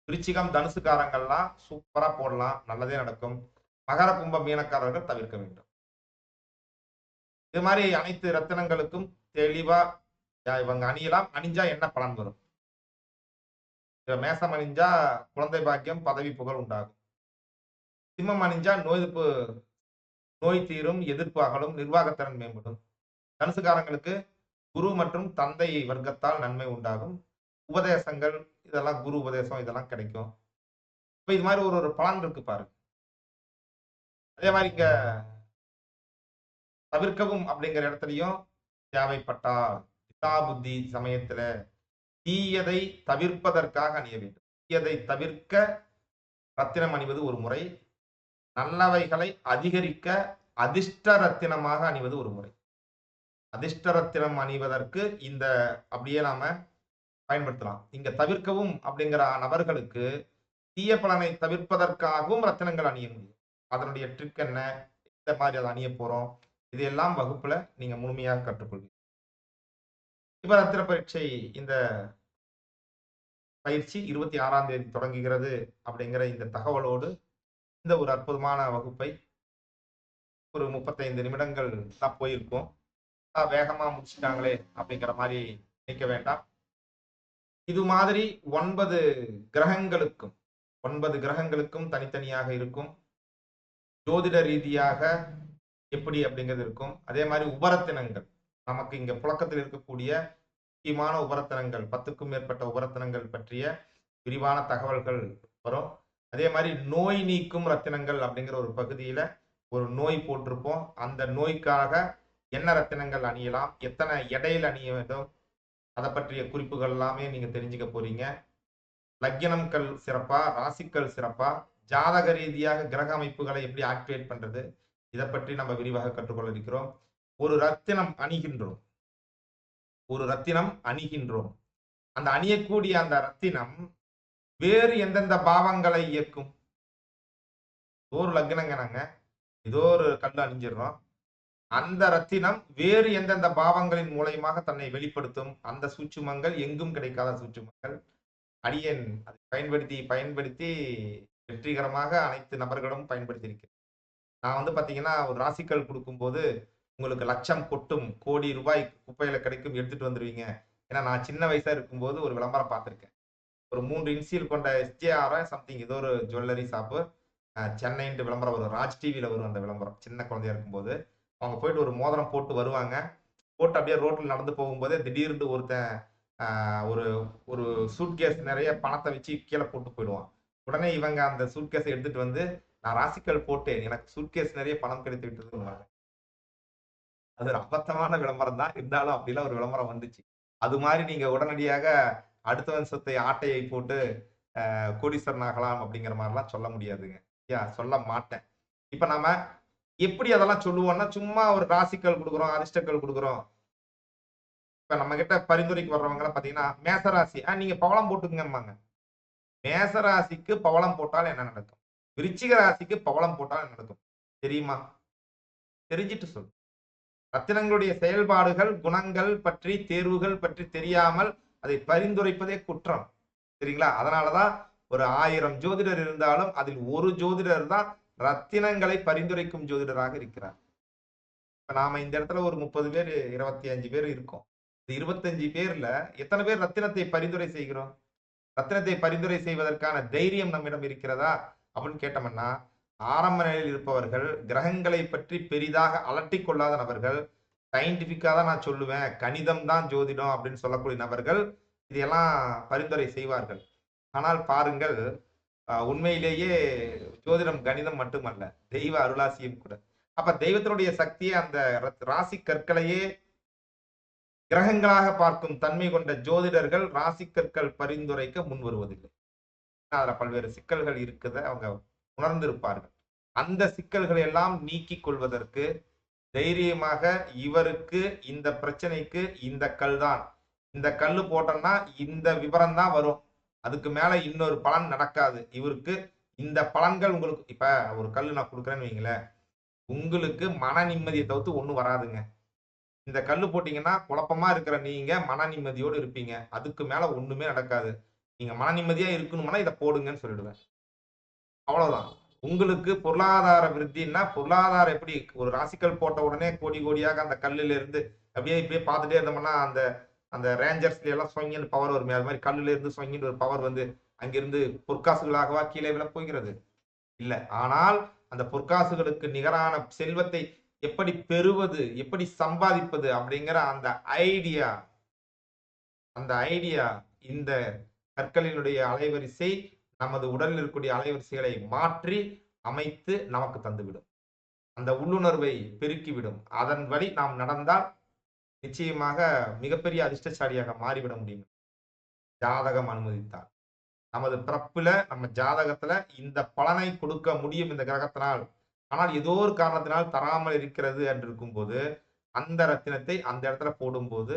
விருச்சிகம் தனுசுக்காரங்கள்லாம் சூப்பரா போடலாம். நல்லதே நடக்கும். மகர கும்ப மீனக்காரர்கள் தவிர்க்க வேண்டும். இது மாதிரி அனைத்து ரத்தினங்களுக்கும் தெளிவா இவங்க அணியலாம். அணிஞ்சா என்ன பலன் வரும்? மேசம் அணிஞ்சா குழந்தை பாக்கியம், பதவி புகழ் உண்டாகும். சிம்மம் அணிஞ்சா நோய் தீரும், எதிர்ப்பு அகலும், நிர்வாகத்திறன் மேம்படும். தனுசுக்காரங்களுக்கு குரு மற்றும் தந்தை வர்க்கத்தால் நன்மை உண்டாகும். உபதேசங்கள் இதெல்லாம் குரு உபதேசம் இதெல்லாம் கிடைக்கும். இப்ப இது மாதிரி ஒரு பலன் இருக்கு பாருங்க. அதே மாதிரி இங்க தவிர்க்கவும் அப்படிங்கிற இடத்துலயும் தேவைப்பட்டால் புத்தி சமயத்துல தீயதை தவிர்ப்பதற்காக அணிய வேண்டும். தீயதை தவிர்க்க ரத்தினம் அணிவது ஒரு முறை. நல்லவைகளை அதிகரிக்க அதிர்ஷ்ட ரத்தினமாக அணிவது ஒரு முறை. அதிர்ஷ்ட ரத்தினம் அணிவதற்கு இந்த அப்படியே நாம பயன்படுத்தலாம். இங்க தவிர்க்கவும் அப்படிங்கிற நபர்களுக்கு தீய பலனை தவிர்ப்பதற்காகவும் ரத்தினங்கள் அணிய முடியும். அதனுடைய ட்ரிக் என்ன, இந்த மாதிரி அதை அணிய போறோம், இதையெல்லாம் வகுப்புல நீங்க முழுமையாக கற்றுக்கொள்வீங்க. இப்ப ரத்தின பரீட்சை இந்த பயிற்சி 26ஆம் தேதி தொடங்குகிறது அப்படிங்கிற இந்த தகவலோடு இந்த ஒரு அற்புதமான வகுப்பை ஒரு 35 நிமிடங்கள் தான் போயிருக்கோம். வேகமா முடிச்சுட்டாங்களே அப்படிங்கிற மாதிரி நினைக்க வேண்டாம். இது மாதிரி 9 கிரகங்களுக்கும் தனித்தனியாக இருக்கும். ஜோதிட ரீதியாக எப்படி அப்படிங்கிறது இருக்கும். அதே மாதிரி உபரத்தினங்கள் நமக்கு இங்க புழக்கத்தில் இருக்கக்கூடிய முக்கியமான உபரத்தினங்கள் 10க்கும் மேற்பட்ட உபரத்தினங்கள் பற்றிய விரிவான தகவல்கள் வரும். அதே மாதிரி நோய் நீக்கும் ரத்தினங்கள் அப்படிங்கிற ஒரு பகுதியில ஒரு நோய் போட்டிருப்போம். அந்த நோய்க்காக என்ன ரத்தினங்கள் அணியலாம், எத்தனை எடையில் அணிய வேண்டும், அதை பற்றிய குறிப்புகள் எல்லாமே நீங்க தெரிஞ்சுக்க போறீங்க. லக்கினம்கள் சிறப்பா, ராசிக்கள் சிறப்பா, ஜாதக ரீதியாக கிரக அமைப்புகளை எப்படி ஆக்டிவேட் பண்றது, இதை பற்றி நம்ம விரிவாக கற்றுக்கொள்ள இருக்கிறோம். ஒரு ரத்தினம் அணிகின்றோம். அந்த அணியக்கூடிய அந்த ரத்தினம் வேறு எந்தெந்த பாவங்களை இயக்கும்? ஒரு லக்னங்க நாங்க ஏதோ ஒரு கல் அணிஞ்சிடறோம். அந்த ரத்தினம் வேறு எந்தெந்த பாவங்களின் மூலயமாக தன்னை வெளிப்படுத்தும்? அந்த சூட்சுமங்கள் எங்கும் கிடைக்காத சூட்சுமங்கள். அடியேன் அதை பயன்படுத்தி வெற்றிகரமாக அனைத்து நபர்களும் பயன்படுத்தியிருக்கிறேன். நான் பாத்தீங்கன்னா ஒரு ராசிக்கல் கொடுக்கும்போது உங்களுக்கு லட்சம் கொட்டும், கோடி ரூபாய் குப்பையில கிடைக்கும், எடுத்துட்டு வந்துருவீங்க. ஏன்னா நான் சின்ன வயசா இருக்கும்போது ஒரு விளம்பரம் பார்த்திருக்கேன். ஒரு 3 இன்சியல் கொண்ட SJR சம்திங் ஏதோ ஒரு ஜுவல்லரி ஷாப்பு சென்னைன்ட்டு விளம்பரம் வரும். ராஜ் டிவியில வரும் அந்த விளம்பரம். சின்ன குழந்தையா இருக்கும்போது அவங்க போயிட்டு ஒரு மோதிரம் போட்டு வருவாங்க. போட்டு அப்படியே ரோட்ல நடந்து போகும்போதே திடீர்னு ஒருத்தன் ஒரு ஒரு சூட்கேஸ் நிறைய பணத்தை வச்சு கீழே போட்டு போயிடுவான். உடனே இவங்க அந்த சூட்கேஸை எடுத்துட்டு வந்து, நான் ராசிக்கல் போட்டேன், எனக்கு சூட்கேஸ் நிறைய பணம் கிடைத்து விட்டது. அது ஒரு அபத்தமான விளம்பரம் தான். இருந்தாலும் அப்படிலாம் ஒரு விளம்பரம் வந்துச்சு. அது மாதிரி நீங்க உடனடியாக அடுத்தவன் சொத்தை ஆட்டையை போட்டு கோடீஸ்வரன் ஆகலாம் அப்படிங்கிற மாதிரிலாம் சொல்ல முடியாதுங்க. சொல்ல மாட்டேன். இப்ப நாம எப்படி அதெல்லாம் சொல்லுவோம்னா, சும்மா ஒரு ராசிக்கல் குடுக்குறோம், அதிர்ஷ்டக்கல் குடுக்குறோம். இப்ப நம்ம கிட்ட பரிந்துரைக்கு வர்றவங்கலாம் பார்த்தீங்கன்னா, மேச ராசி. நீங்க பவளம் போட்டுக்கங்கம்பாங்க. மேச ராசிக்கு பவளம் போட்டால் என்ன நடக்கும்? விருச்சிக ராசிக்கு பவளம் போட்டால் என்ன நடக்கும்? தெரியுமா? தெரிஞ்சிட்டு சொல்லு. ரத்தினங்களுடைய செயல்பாடுகள், குணங்கள் பற்றி, தேர்வுகள் பற்றி தெரியாமல் அதை பரிந்துரைப்பதே குற்றம். சரிங்களா? அதனால தான் ஒரு 1000 ஜோதிடர் இருந்தாலும், அதில் ஒரு ஜோதிடர் தான் ரத்தினங்களை பரிந்துரைக்கும் ஜோதிடராக இருக்கிறார். இப்ப நாம இந்த இடத்துல ஒரு 30 பேர், 25 பேர் இருக்கோம். இந்த 25 பேர்ல எத்தன பேர் ரத்தினத்தை பரிந்துரை செய்கிறோம்? ரத்தினத்தை பரிந்துரை செய்வதற்கான தைரியம் நம்மிடம் இருக்கிறதா? அப்படின்னு கேட்டோம்னா, ஆரம்ப நிலையில் இருப்பவர்கள், கிரகங்களை பற்றி பெரிதாக அலட்டிக் கொள்ளாத நபர்கள், சயின்டிஃபிக்கா தான் நான் சொல்லுவேன், கணிதம் தான் ஜோதிடம் அப்படின்னு சொல்லக்கூடிய நபர்கள், இதையெல்லாம் பரிந்துரை செய்வார்கள். ஆனால் பாருங்கள், உண்மையிலேயே ஜோதிடம் கணிதம் மட்டுமல்ல, தெய்வ அருளாசியும் கூட. அப்ப தெய்வத்தினுடைய சக்தியை அந்த ராசி கற்களையே கிரகங்களாக பார்க்கும் தன்மை கொண்ட ஜோதிடர்கள் ராசி கற்கள் பரிந்துரைக்க முன் வருவதில்லை. அதுல பல்வேறு சிக்கல்கள் இருக்குத அவங்க உணர்ந்திருப்பார்கள். அந்த சிக்கல்களை எல்லாம் நீக்கிக் கொள்வதற்கு தைரியமாக இவருக்கு இந்த பிரச்சனைக்கு இந்த கல் தான், இந்த கல்லு போட்டோம்னா இந்த விவரம் தான் வரும், அதுக்கு மேல இன்னொரு பலன் நடக்காது, இவருக்கு இந்த பலன்கள் உங்களுக்கு இப்ப ஒரு கல்லு நான் கொடுக்குறேன்னு வைங்களேன், உங்களுக்கு மன நிம்மதியை தவிர்த்து ஒண்ணும் வராதுங்க. இந்த கல்லு போட்டீங்கன்னா குழப்பமா இருக்கிற நீங்க மன நிம்மதியோடு இருப்பீங்க. அதுக்கு மேல ஒண்ணுமே நடக்காது. நீங்க மன நிம்மதியா இருக்கணும்னா இத போடுங்கன்னு சொல்லிடுவேன். அவ்வளவுதான். உங்களுக்கு பொருளாதார விருத்தின்னா, பொருளாதாரம் எப்படி ஒரு ராசிக்கல் போட்ட உடனே கோடி கோடியாக அந்த கல்லுல இருந்து அப்படியே இப்படியே பார்த்துட்டே இருந்தோம்னா, அந்த அந்த ரேஞ்சர்ஸ்ல எல்லாம் சொங்கின்னு பவர் வருமே. அது மாரி கல்லுல இருந்து சொங்கின்னு ஒரு பவர் வந்து அங்கிருந்து பொற்காசுகளாகவா கீழே விழப் போகிறது? இல்ல. ஆனால் அந்த பொற்காசுகளுக்கு நிகரான செல்வத்தை எப்படி பெறுவது? எப்படி சம்பாதிப்பது? அப்படிங்கிற ஐடியா அந்த ஐடியா இந்த கற்களினுடைய அலைவரிசை நமது உடலில் இருக்கக்கூடிய அலைவரிசைகளை மாற்றி அமைத்து நமக்கு தந்துவிடும். அந்த உள்ளுணர்வை பெருக்கிவிடும். அதன் வழி நாம் நடந்தால் நிச்சயமாக மிகப்பெரிய அதிர்ஷ்டசாலியாக மாறிவிட முடியும். ஜாதகம் அனுமதித்தால். நமது பிறப்புல நம்ம ஜாதகத்துல இந்த பலனை கொடுக்க முடியும் இந்த கிரகத்தினால். ஆனால் ஏதோ ஒரு காரணத்தினால் தராமல் இருக்கிறது என்று இருக்கும்போது, அந்த ரத்தினத்தை அந்த இடத்துல போடும்போது,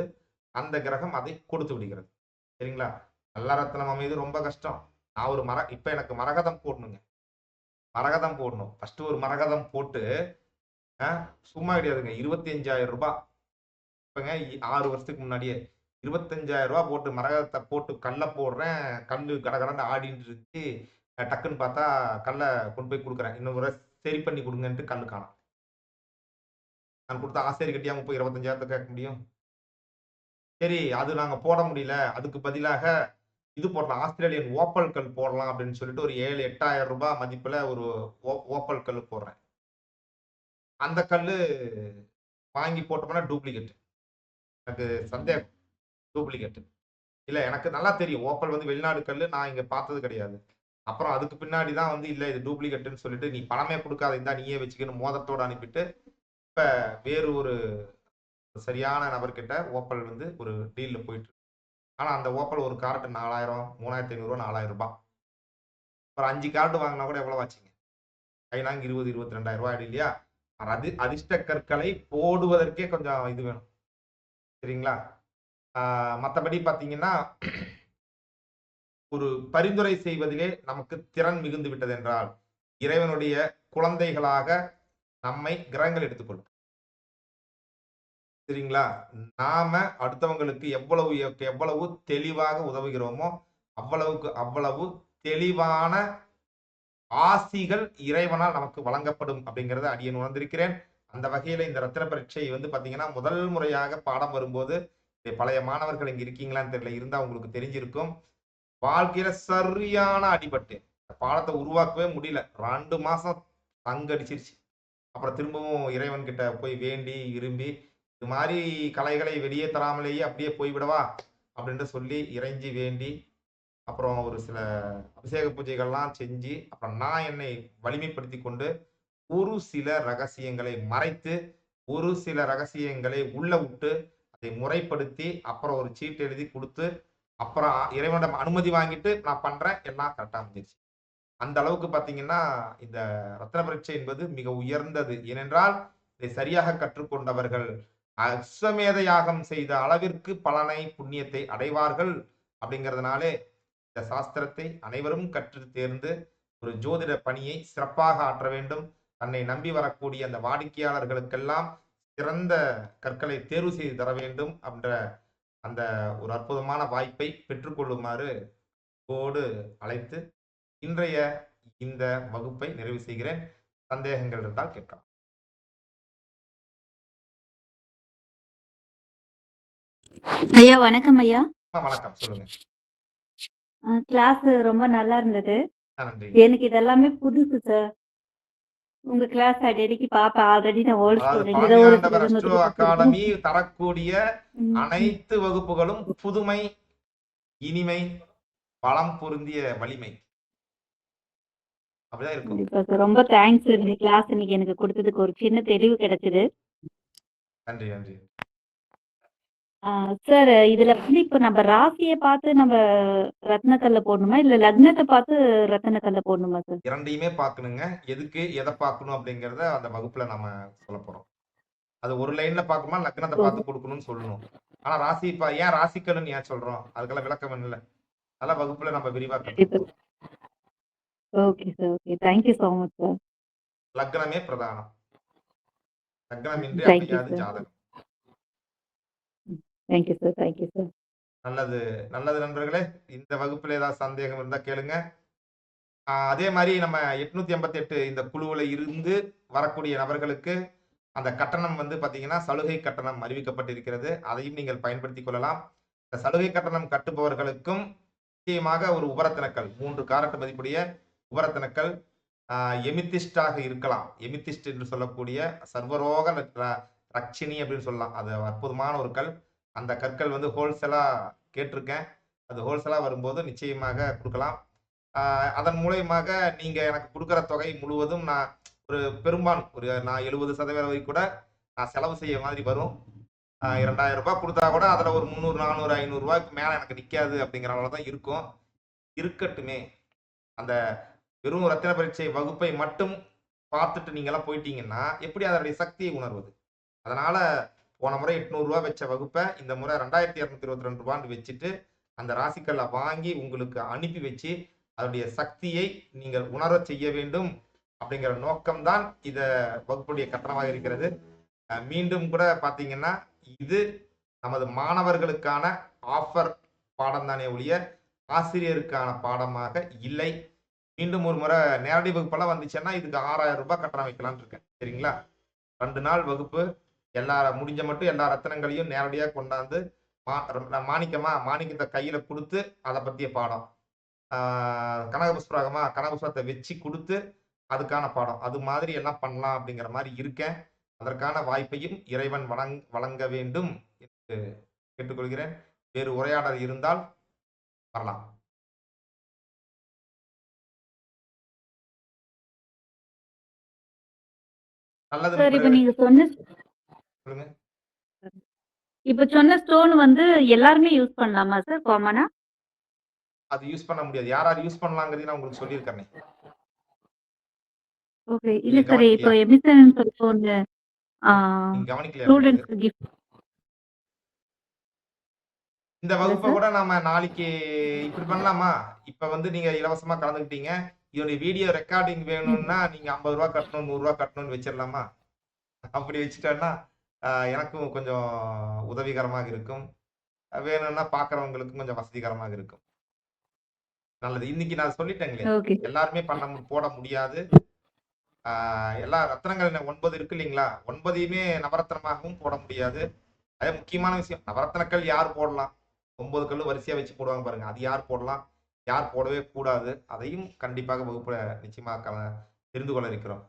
அந்த கிரகம் அதை கொடுத்து விடுகிறது. சரிங்களா? நல்ல ரத்தினம் அமைவது ரொம்ப கஷ்டம். நான் ஒரு இப்ப எனக்கு மரகதம் போடணுங்க. மரகதம் போடணும். ஃபர்ஸ்ட் ஒரு மரகதம் போட்டு, அ சும்மா கிடையாதுங்க. ரூ. 25,000 இப்பங்க 6 வருஷத்துக்கு முன்னாடியே ரூ. 25,000 போட்டு மரகதத்த போட்டு கல்ல போடுறேன். கல்லு கடகடன்னு ஆடிட்டு இருந்துச்சு. டக்குன்னு பார்த்தா கல்ல கொண்டு போய் குடுக்குறேன். இன்னொரு முறை சரி பண்ணி குடுங்கன்ட்டு கல்லு காணோம். நான் குடுத்த ஆசாரிகிட்டயாங்க போய் 25,000 கேட்க முடியும்? சரி, அது நாங்க போட முடியல. அதுக்கு பதிலாக இது போடலாம். ஆஸ்திரேலியன் ஓப்பல் கல் போடலாம் அப்படின்னு சொல்லிட்டு ஒரு 7, 8,000 மதிப்புல ஒரு ஓப்பல் கல்லு போடுறேன். அந்த கல்லு வாங்கி போட்டோம்னா டூப்ளிகேட். எனக்கு சந்தேகம். டூப்ளிகேட். இல்ல எனக்கு நல்லா தெரியும். ஓப்பல் வந்து வெளிநாடு கல்லு. நான் இங்க பார்த்தது கிடையாது. அப்புறம் அதுக்கு பின்னாடி தான் வந்து இல்ல இது டூப்ளிகேட்ன்னு சொல்லிட்டு, நீ பணமே குடுக்காத இந்தா நீயே வச்சுக்கன்னு மோதிரத்தோட அனுப்பிட்டு, இப்ப வேறு ஒரு சரியான நபர்கிட்ட ஓப்பல் வந்து ஒரு டீல்ல போயிட்டு இருக்கு. ஆனா அந்த ஓப்பல் ஒரு கார்ட் 4,000, 3,500, 4,000. ஒரு 5 கார்டு வாங்குனா கூட எவ்வளவு ஆச்சுங்க? கைனாங்க 20, 22,000 ஆயிடும் இல்லையா? அதிர்ஷ்ட கற்களை போடுவதற்கே கொஞ்சம் இது வேணும். சரிங்களா? மத்தபடி பார்த்தீங்கன்னா, ஒரு பரிந்துரை செய்வதிலே நமக்கு திறன் மிகுந்து விட்டது என்றால், இறைவனுடைய குழந்தைகளாக நம்மை கிரகங்கள் எடுத்துக்கொள்ளும். சரிங்களா? நாம அடுத்தவங்களுக்கு எவ்வளவு தெளிவாக உதவுகிறோமோ, அவ்வளவுக்கு அவ்வளவு தெளிவான ஆசிகள் இறைவனால் நமக்கு வழங்கப்படும் அப்படிங்கிறத அடியேன் உணர்ந்திருக்கிறேன். அந்த வகையில இந்த ரத்தின பரீட்சை வந்து பார்த்தீங்கன்னா, முதல் முறையாக பாடம் வரும்போது, பழைய மாணவர்கள் இங்க இருக்கீங்களான்னு தெரியல. இருந்தா உங்களுக்கு தெரிஞ்சிருக்கும். வாழ்க்கையில சரியான அடிபட்டேன். பாடத்த உருவாக்கவே முடியல. 2 மாசம் தங்கடிச்சிருச்சு. அப்புறம் திரும்பவும் இறைவன் கிட்ட போய் வேண்டி, இரும்பி, இது மாரி கலைகளை வெளியே தராமலேயே அப்படியே போய்விடவா? அப்படின்னு சொல்லி இறைஞ்சி வேண்டி, அப்புறம் ஒரு சில அபிஷேக பூஜைகள்லாம் செஞ்சு, அப்புறம் நான் என்னை வலிமைப்படுத்திக் கொண்டு, ஒரு சில ரகசியங்களை மறைத்து, ஒரு சில ரகசியங்களை உள்ள விட்டு, அதை முறைப்படுத்தி, அப்புறம் ஒரு சீட்டு எழுதி குடுத்து, அப்புறம் இறைவனிடம் அனுமதி வாங்கிட்டு நான் பண்றேன். எல்லாம் கரெக்ட்டா முடிஞ்சிருச்சு. அந்த அளவுக்கு பார்த்தீங்கன்னா, இந்த ரத்தின பரீட்சை என்பது மிக உயர்ந்தது. ஏனென்றால், இதை சரியாக கற்றுக்கொண்டவர்கள் அஸ்வமேத யாகம் செய்த அளவிற்கு பலனை, புண்ணியத்தை அடைவார்கள். அப்படிங்கிறதுனாலே, இந்த சாஸ்திரத்தை அனைவரும் கற்று தேர்ந்து, ஒரு ஜோதிட பணியை சிறப்பாக ஆற்ற வேண்டும். தன்னை நம்பி வரக்கூடிய அந்த வாடிக்கையாளர்களுக்கெல்லாம் சிறந்த கற்களை தேர்வு செய்து தர வேண்டும் என்ற அந்த ஒரு அற்புதமான வாய்ப்பை பெற்றுக்கொள்ளுமாறு அன்போடு அழைத்து, இன்றைய இந்த வகுப்பை நிறைவு செய்கிறேன். சந்தேகங்கள் இருந்தால் கேட்கலாம். ஐயா வணக்கம் ஐயா. வணக்கம். சொல்லுங்க. கிளாஸ் ரொம்ப நல்லா இருந்தது. நன்றி. எனக்கு இதெல்லாமே புதுசு சார். உங்க கிளாஸ் அடிக்கடி பாப்பேன். ஆல்ரெடி நான் ஓல்ட் அதாவது ஸ்டூடண்ட். பழனி ஏதோ ஒரு ஆண்டவர் சிலர் அஸ்ட்ரோ நோட்டிபிகேஷன் அகாடமி தரக்கூடிய ம். அனைத்து வகுப்புகளும் புதுமை, இனிமை, பலம் பொருந்திய வலிமை. அப்படிதான் இருக்கும். கண்டிப்பா சார். ரொம்ப தேங்க்ஸ் இந்த கிளாஸ் இன்னைக்கு எனக்கு கொடுத்ததுக்கு ஒரு சின்ன தெளிவு கிடைச்சது. நன்றி, நன்றி. சார் இதுல வந்து இப்ப நம்ம ராசிய பார்த்து நம்ம ரத்னக்கல்ல போடணுமா? இல்ல லக்னத்த பார்த்து ரத்தினக்கல்ல போடணுமா சார்? இரண்டையுமே பார்க்கணுங்க. எதுக்கு, எதை பார்க்கணும் அப்படிங்கிறத அந்த வகுப்புல நம்ம சொல்லப் போறோம். அது ஒரு லைன்ல பார்க்கணுமா, லக்னத்தை ஓ. பார்த்து கொடுக்கணும்னு சொல்லணும். ஆனா ராசி ஏன் ராசிக்கல்னு ஏன் சொல்றோம்? அதுக்கெல்லாம் விளக்கம் வேணும்ல. அதெல்லாம் வகுப்புல நம்ம விரிவா கண்டிப்பா. கற்றுக்கொள்வோம். Okay sir. Okay. Thank you so much sir. லக்னமே பிரதானம். லக்னமின்றி தேங்க் யூ அமையாது சார். ஜாதகம். Thank you sir. Thank you sir. நல்லது, நல்லது நண்பர்களே. இந்த வகுப்புல ஏதாவது சந்தேகம் இருந்தா கேளுங்க. அதே மாதிரி நம்ம 888 இந்த குழுவுல இருந்து வரக்கூடிய நபர்களுக்கு அந்த கட்டணம் வந்து பாத்தீங்கன்னா, சலுகை கட்டணம் அறிவிக்கப்பட்டிருக்கிறது. அதையும் நீங்கள் பயன்படுத்திக் கொள்ளலாம். இந்த சலுகை கட்டணம் கட்டுபவர்களுக்கும் நிச்சயமாக ஒரு உபரத்தினக்கல் 3 காரட் மதிப்புடைய உபரத்தினக்கல் எமித்திஸ்டாக இருக்கலாம். எமித்திஸ்ட் என்று சொல்லக்கூடிய சர்வரோக ரட்சினி அப்படின்னு சொல்லலாம். அது அற்புதமான ஒரு கல். அந்த கற்கள் வந்து ஹோல்சேலா கேட்டிருக்கேன். அது ஹோல்சேலா வரும்போது நிச்சயமாக கொடுக்கலாம். அதன் மூலியமாக நீங்க எனக்கு கொடுக்குற தொகை முழுவதும் நான் ஒரு பெரும்பாலும் நான் 70% வரை கூட நான் செலவு செய்ய மாதிரி வரும். 2000 ரூபாய் கொடுத்தா கூட அதுல ஒரு 300, 400, 500 ரூபாய்க்கு மேல எனக்கு நிக்காது அப்படிங்கிற அளவுல தான் இருக்கும். இருக்கட்டுமே. அந்த வெறும் ரத்தின பரீட்சை வகுப்பை மட்டும் பார்த்துட்டு நீங்க எல்லாம் போயிட்டீங்கன்னா எப்படி அதனுடைய சக்தியை உணர்வது? அதனால போன முறை 800 ரூபாய் வச்ச வகுப்பை இந்த முறை 2222 ரூபான்னு வச்சுட்டு அந்த ராசிக்கல்ல வாங்கி உங்களுக்கு அனுப்பி வச்சு அதனுடைய சக்தியை நீங்கள் உணரச் செய்ய வேண்டும் அப்படிங்கிற நோக்கம்தான் இத வகுப்புடைய கட்டணமாக இருக்கிறது. மீண்டும் கூட பாத்தீங்கன்னா இது நமது மாணவர்களுக்கான ஆஃபர் பாடம் தானே ஒழிய ஆசிரியருக்கான பாடமாக இல்லை. மீண்டும் ஒரு முறை நேரடி வகுப்பெல்லாம் வந்துச்சுன்னா இதுக்கு 6000 ரூபாய் கட்டணம் வைக்கலாம்னு இருக்கேன். சரிங்களா? 2 நாள் வகுப்பு முடிஞ்ச மட்டும் எல்லா ரத்தினங்களையும் நேரடியா கொண்டாந்து மாணிக்கத்தை கையில கொடுத்து அதை பத்திய பாடம், கனகபுஷ்பத்தை வச்சு கொடுத்து அதுக்கான பாடம், அது மாதிரி எல்லாம் பண்ணலாம் அப்படிங்கிற மாதிரி இருக்கேன். அதற்கான வாய்ப்பையும் இறைவன் வழங்க வேண்டும் என்று கேட்டுக்கொள்கிறேன். வேறு உரையாடல் இருந்தால் வரலாம். நல்லது. சார் இப்ப நீங்க சொன்ன சொல்லுங்க. இப்ப சொன்ன ஸ்டோன் வந்து எல்லாருமே யூஸ் பண்ணலாமா சார் காமனா? அது யூஸ் பண்ண முடியாது. யார் யூஸ் பண்ணலாங்கிறது நான் உங்களுக்கு சொல்லியிருக்கேனே. ஓகே. இல்ல நீங்க சார் இப்போ கவனிக்கலையா? எமிஷன் சொல்லிட்டு ஒண்ணு நீங்க கவனிக்கலையா? ஸ்டூடண்ட்ஸ்க்கு கிஃப்ட். இந்த இல்ல வகுப்பை சார். கூட நாம நாளைக்கு இப்படி பண்ணலாமா? இப்ப வந்து நீங்க இலவசமா கலந்துக்கிட்டீங்க. இதோட வீடியோ ரெக்கார்டிங் வேணும்னா நீங்க 50 ரூபாய் கட்டணும், 100 ரூபாய் கட்டணும்னு வச்சிடலாமா? அப்படி வச்சுட்டோம்னா எனக்கும் கொஞ்சம் உதவிகரமாக இருக்கும். வேணும்னா பாக்குறவங்களுக்கும் கொஞ்சம் வசதிகரமாக இருக்கும். நல்லது. இன்னைக்கு நான் சொல்லிட்டேங்களே, ஓகே. எல்லாருமே போட முடியாது. எல்லா ரத்தினங்கள் 9 இருக்கு இல்லைங்களா? 9யுமே நவரத்னமாகவும் போட முடியாது. அதே முக்கியமான விஷயம், நவரத்னக்கல் யார் போடலாம்? 9 கல்லு வரிசையா வச்சு போடுவாங்க பாருங்க. அது யார் போடலாம்? யார் போடவே கூடாது? அதையும் கண்டிப்பாக வகுப்புல நிச்சயமாக தெரிந்து கொள்ள இருக்கிறோம்.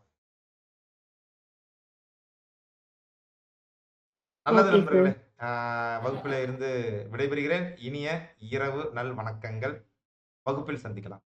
நல்லது ஓகே நண்பர்களே. சார். வகுப்பில இருந்து விடைபெறுகிறேன். இனிய இரவு நல் வணக்கங்கள். வகுப்பில் சந்திக்கலாம்.